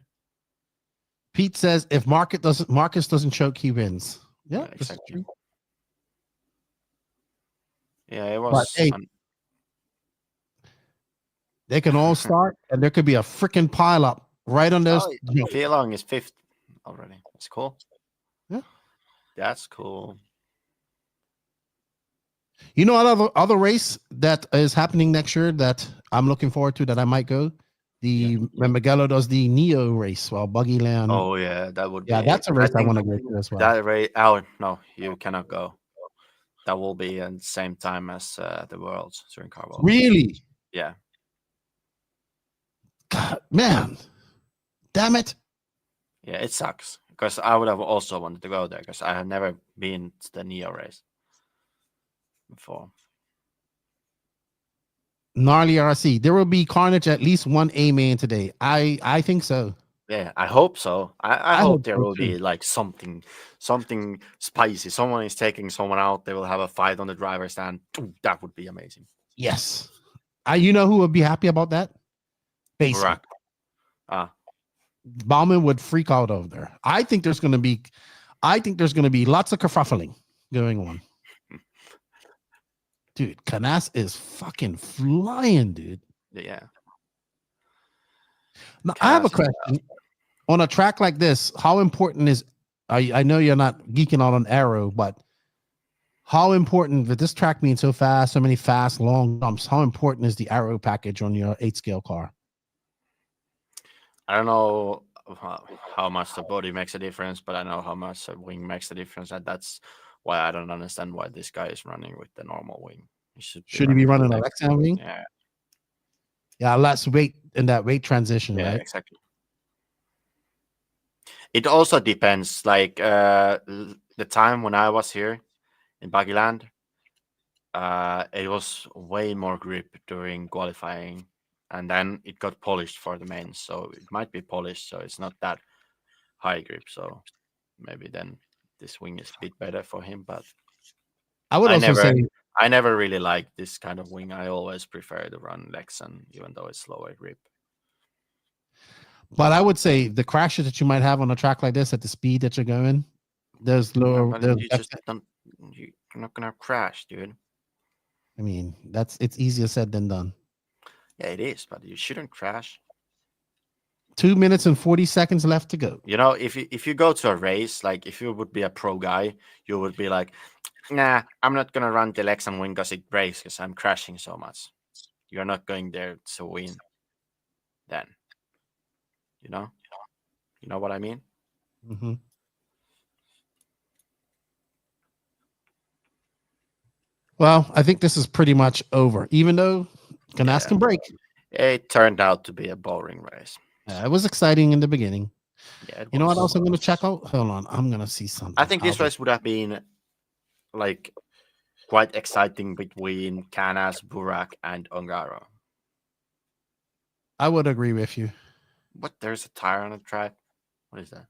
Pete says if Marcus doesn't choke, he wins. Yeah, exactly. Yeah, it was. Hey, they can all start, and there could be a freaking pile up right on those. Feelong is fifth already. That's cool. Yeah, that's cool. You know, other race that is happening next year that I'm looking forward to, that I might go. When Miguelo does the Neo race, Buggyland. Oh yeah, that would. Yeah, that's a race I want to go to as well. That race. Oh no, you cannot go. That will be at the same time as the Worlds during car Worlds. Really? Yeah. God, man, damn it. Yeah, it sucks because I would have also wanted to go there because I have never been to the Neo race before. Gnarly RC. There will be carnage at least one A main today. I think so. Yeah, I hope so. I hope there will be like something spicy. Someone is taking someone out. They will have a fight on the driver's stand. That would be amazing. Yes. You know who would be happy about that? Basement. Bauman would freak out over there. I think there's going to be lots of kerfuffling going on. Dude, Canas is fucking flying, dude. Yeah. Now, I have a question. On a track like this, how important is, I know you're not geeking out on aero, but how important, with this track being so fast, so many fast, long jumps, how important is the aero package on your 8-scale car? I don't know how much the body makes a difference, but I know how much the wing makes a difference. And that's why I don't understand why this guy is running with the normal wing. Should he be running a with Lexan wing? Yeah. Yeah, less weight in that weight transition, Yeah, right? exactly. It also depends. Like the time when I was here in Buggyland, it was way more grip during qualifying, and then it got polished for the mains. So it might be polished, so it's not that high grip. So maybe then this wing is a bit better for him. But I would also say I never really liked this kind of wing. I always prefer to run Lexan, even though it's slower grip. But I would say the crashes that you might have on a track like this at the speed that you're going, there's lower. But you just don't. You're not gonna crash, dude. I mean, it's easier said than done. Yeah, it is, but you shouldn't crash. 2 minutes and 40 seconds left to go. You know, if you go to a race, like if you would be a pro guy, you would be like, nah, I'm not gonna run the Lexan wing because it breaks because I'm crashing so much. You're not going there to win. Then, you know what I mean? Mm-hmm. Well, I think this is pretty much over. Even though Canas can break, it turned out to be a boring race. It was exciting in the beginning. Yeah, you know what else I'm going to check out? Hold on, I'm going to see something. I think this race would have been like quite exciting between Canas, Burak, and Ongaro. I would agree with you. What? There's a tire on the track? What is that?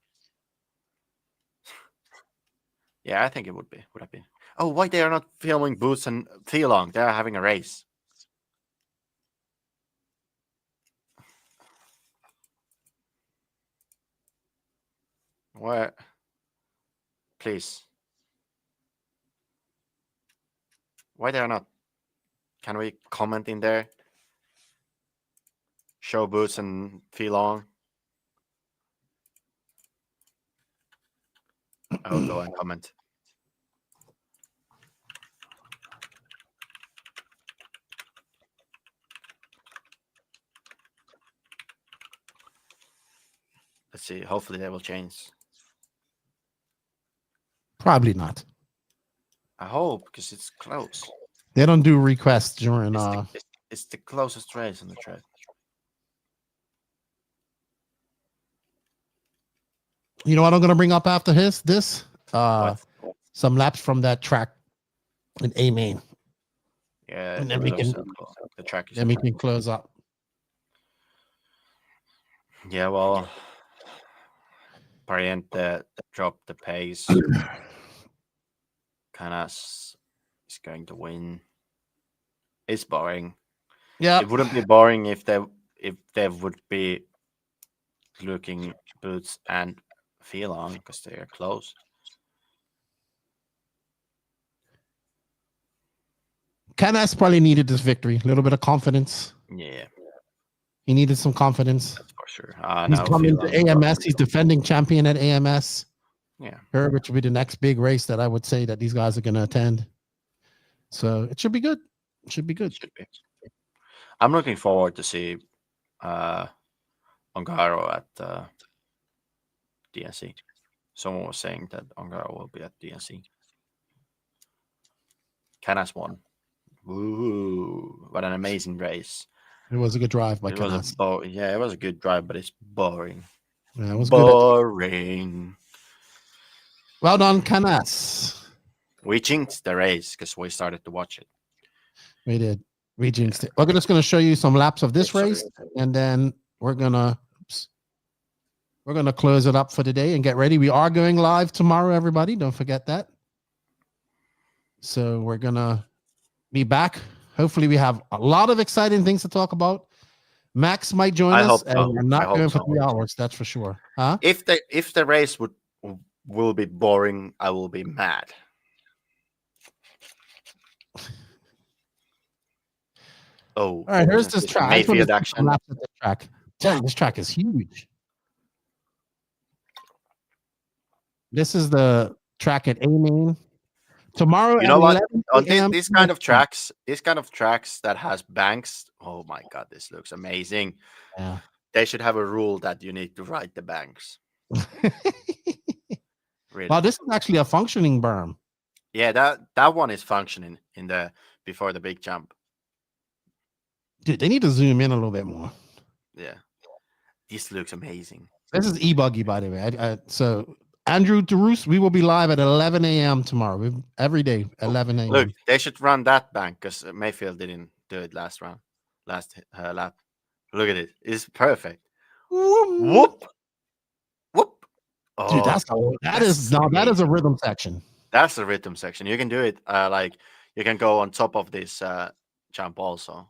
Yeah, I think it would have been. Oh, why they are not filming Boots and Thielong? They are having a race. Where? Please. Why they are not? Can we comment in there? Show Boots and Thielong. I'll go and comment. Let's see. Hopefully they will change. Probably not. I hope, because it's close. They don't do requests during. It's the closest race on the track. You know what I'm going to bring up after this? Some laps from that track in A main. Yeah, and then we can the track is. Then we can close up. Yeah, well, Pariente dropped the pace. Canas is going to win. It's boring. Yeah, it wouldn't be boring if they would be looking Boots and Thielong because they are close. Canas probably needed this victory. A little bit of confidence. Yeah. He needed some confidence. That's for sure. He's coming to AMS. He's defending champion at AMS. Yeah. Which will be the next big race that I would say that these guys are going to attend. So it should be good. It should be good. Should be. I'm looking forward to see Ongaro at DNC. Someone was saying that Ongaro will be at DNC. Canas won. Woo! What an amazing race. It was a good drive by Canas. Yeah, it was a good drive, but it's boring. Yeah, it was boring. Well done, Canas. We jinxed the race because we started to watch it. We did. We jinxed it. We're just going to show you some laps of this race, and then we're gonna close it up for today and get ready. We are going live tomorrow, everybody. Don't forget that. So we're gonna be back. Hopefully, we have a lot of exciting things to talk about. Max might join us, and we're not going for 3 hours. That's for sure. Huh? If the race will be boring, I will be mad. Oh, all right. Here's this track. Mayfield action. Laps at this track. Dang, this track is huge. This is the track at A main. Tomorrow, you know what? On these kind of tracks that has banks. Oh my god, this looks amazing. Yeah. They should have a rule that you need to ride the banks. Really? Well, this is actually a functioning berm. Yeah, that one is functioning in the before the big jump. Dude, they need to zoom in a little bit more. Yeah, this looks amazing. This is E-Buggy, by the way. So Andrew DeRoos, we will be live at 11 a.m. tomorrow. Every day, 11 a.m. Look, they should run that bank because Mayfield didn't do it last lap. Look at it. It's perfect. Whoop. Whoop. Oh, Dude, that is a rhythm section. That's the rhythm section. You can do it like you can go on top of this jump also,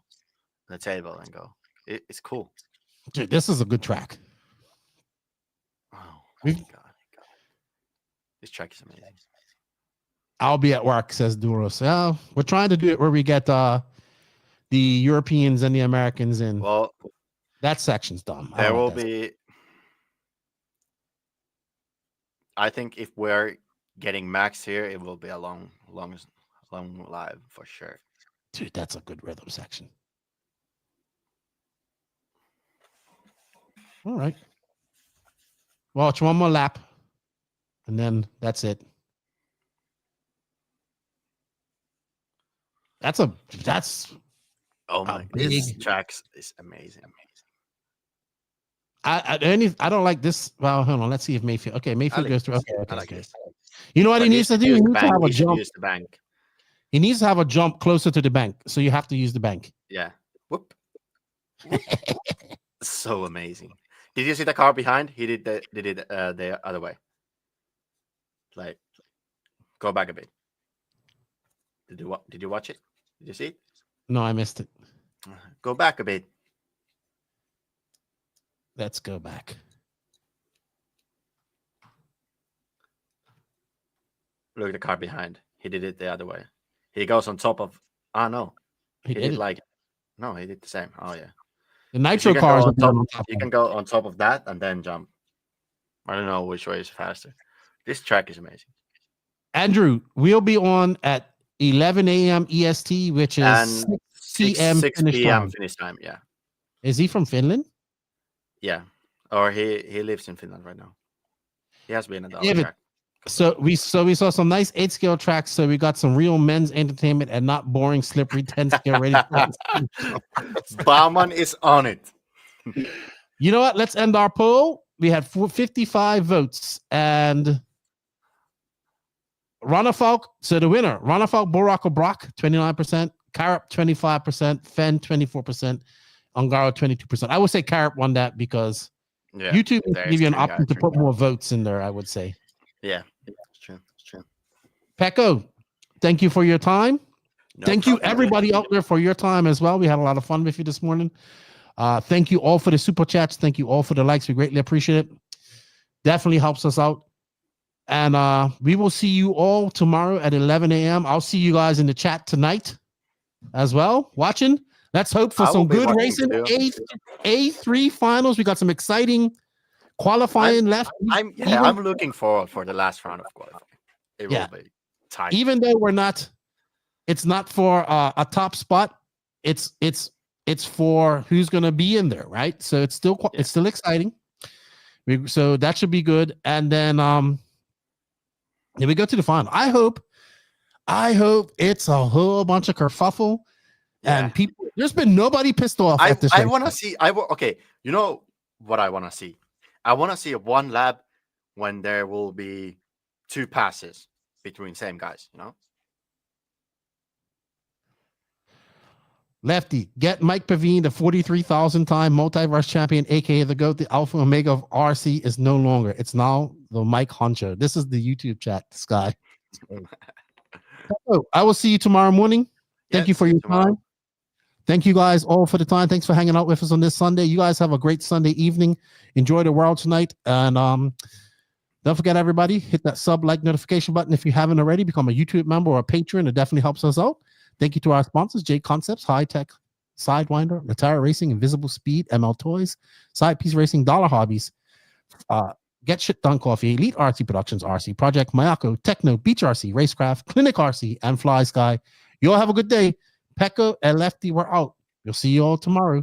the table, and go. It's cool. Dude, this is a good track. Oh my God. This track is amazing. I'll be at work, says Duros. We're trying to do it where we get the Europeans and the Americans in. Well, that section's dumb. There will be. I think if we're getting max here, it will be a long live for sure. Dude, that's a good rhythm section. All right. Watch one more lap, and then that's it. That's oh my! This track is amazing. I don't like this. Well, hold on. Let's see if Mayfield. Okay, Mayfield goes through. Okay, I like this. You know what he needs to do? He needs to have a jump. Use the bank. He needs to have a jump closer to the bank, so you have to use the bank. Yeah. Whoop. So amazing. Did you see the car behind? He did the other way. Like, go back a bit. Did you watch it? Did you see it? No, I missed it. Go back a bit. Let's go back. Look at the car behind. He did it the other way. He goes on top of. Oh no, he did like. No, he did the same. Oh yeah. The Nitro cars on top. You can go on top of that and then jump. I don't know which way is faster. This track is amazing. Andrew, we'll be on at 11 a.m. EST, which is 6 p.m. finish time. Yeah. Is he from Finland? Yeah, or he lives in Finland right now. He has been in the track. So we saw some nice 8-scale tracks. So we got some real men's entertainment and not boring, slippery 10-scale ready. Bauman is on it. You know what? Let's end our poll. We had 55 votes and Ronafalk. So the winner, Ronafalk Borako Brock, 29%, Carap 25%, Fen 24%, Ungaro 22%. I would say Carap won that because YouTube will give you an option to put more votes in there, I would say. Yeah, it's true. It's true. Pekko, thank you for your time. Thank you, everybody out there, for your time as well. We had a lot of fun with you this morning. Thank you all for the super chats. Thank you all for the likes. We greatly appreciate it. Definitely helps us out. And we will see you all tomorrow at 11 a.m. I'll see you guys in the chat tonight as well, watching. Let's hope for some good racing. A3 finals. We got some exciting qualifying left. I'm looking forward for the last round of qualifying. It will be tight. Even though it's not for a top spot. It's for who's going to be in there, right? So it's still exciting. So that should be good. And then we go to the final. I hope it's a whole bunch of kerfuffle and people. There's been nobody pissed off at this. I want to see. Okay. You know what I want to see? I want to see one lap when there will be 2 passes between same guys. You know. Lefty, get Mike Pavine, the 43,000 time multiverse champion, aka the GOAT, the Alpha Omega of RC, is no longer. It's now the Mike Honcho. This is the YouTube chat, this guy. I will see you tomorrow morning. Thank you for your time. Thank you guys all for the time. Thanks for hanging out with us on this Sunday. You guys have a great Sunday evening. Enjoy the world tonight. And don't forget, everybody, hit that like notification button if you haven't already. Become a YouTube member or a patron. It definitely helps us out. Thank you to our sponsors, J Concepts, High Tech, Sidewinder, Retire Racing, Invisible Speed, ML Toys, Side Piece Racing, Dollar Hobbies, Get Shit Done Coffee, Elite RC Productions, RC Project, Mayako, Techno, Beach RC, Racecraft, Clinic RC, and Fly Sky. You all have a good day. Pekko and Lefty, we're out. We'll see you all tomorrow.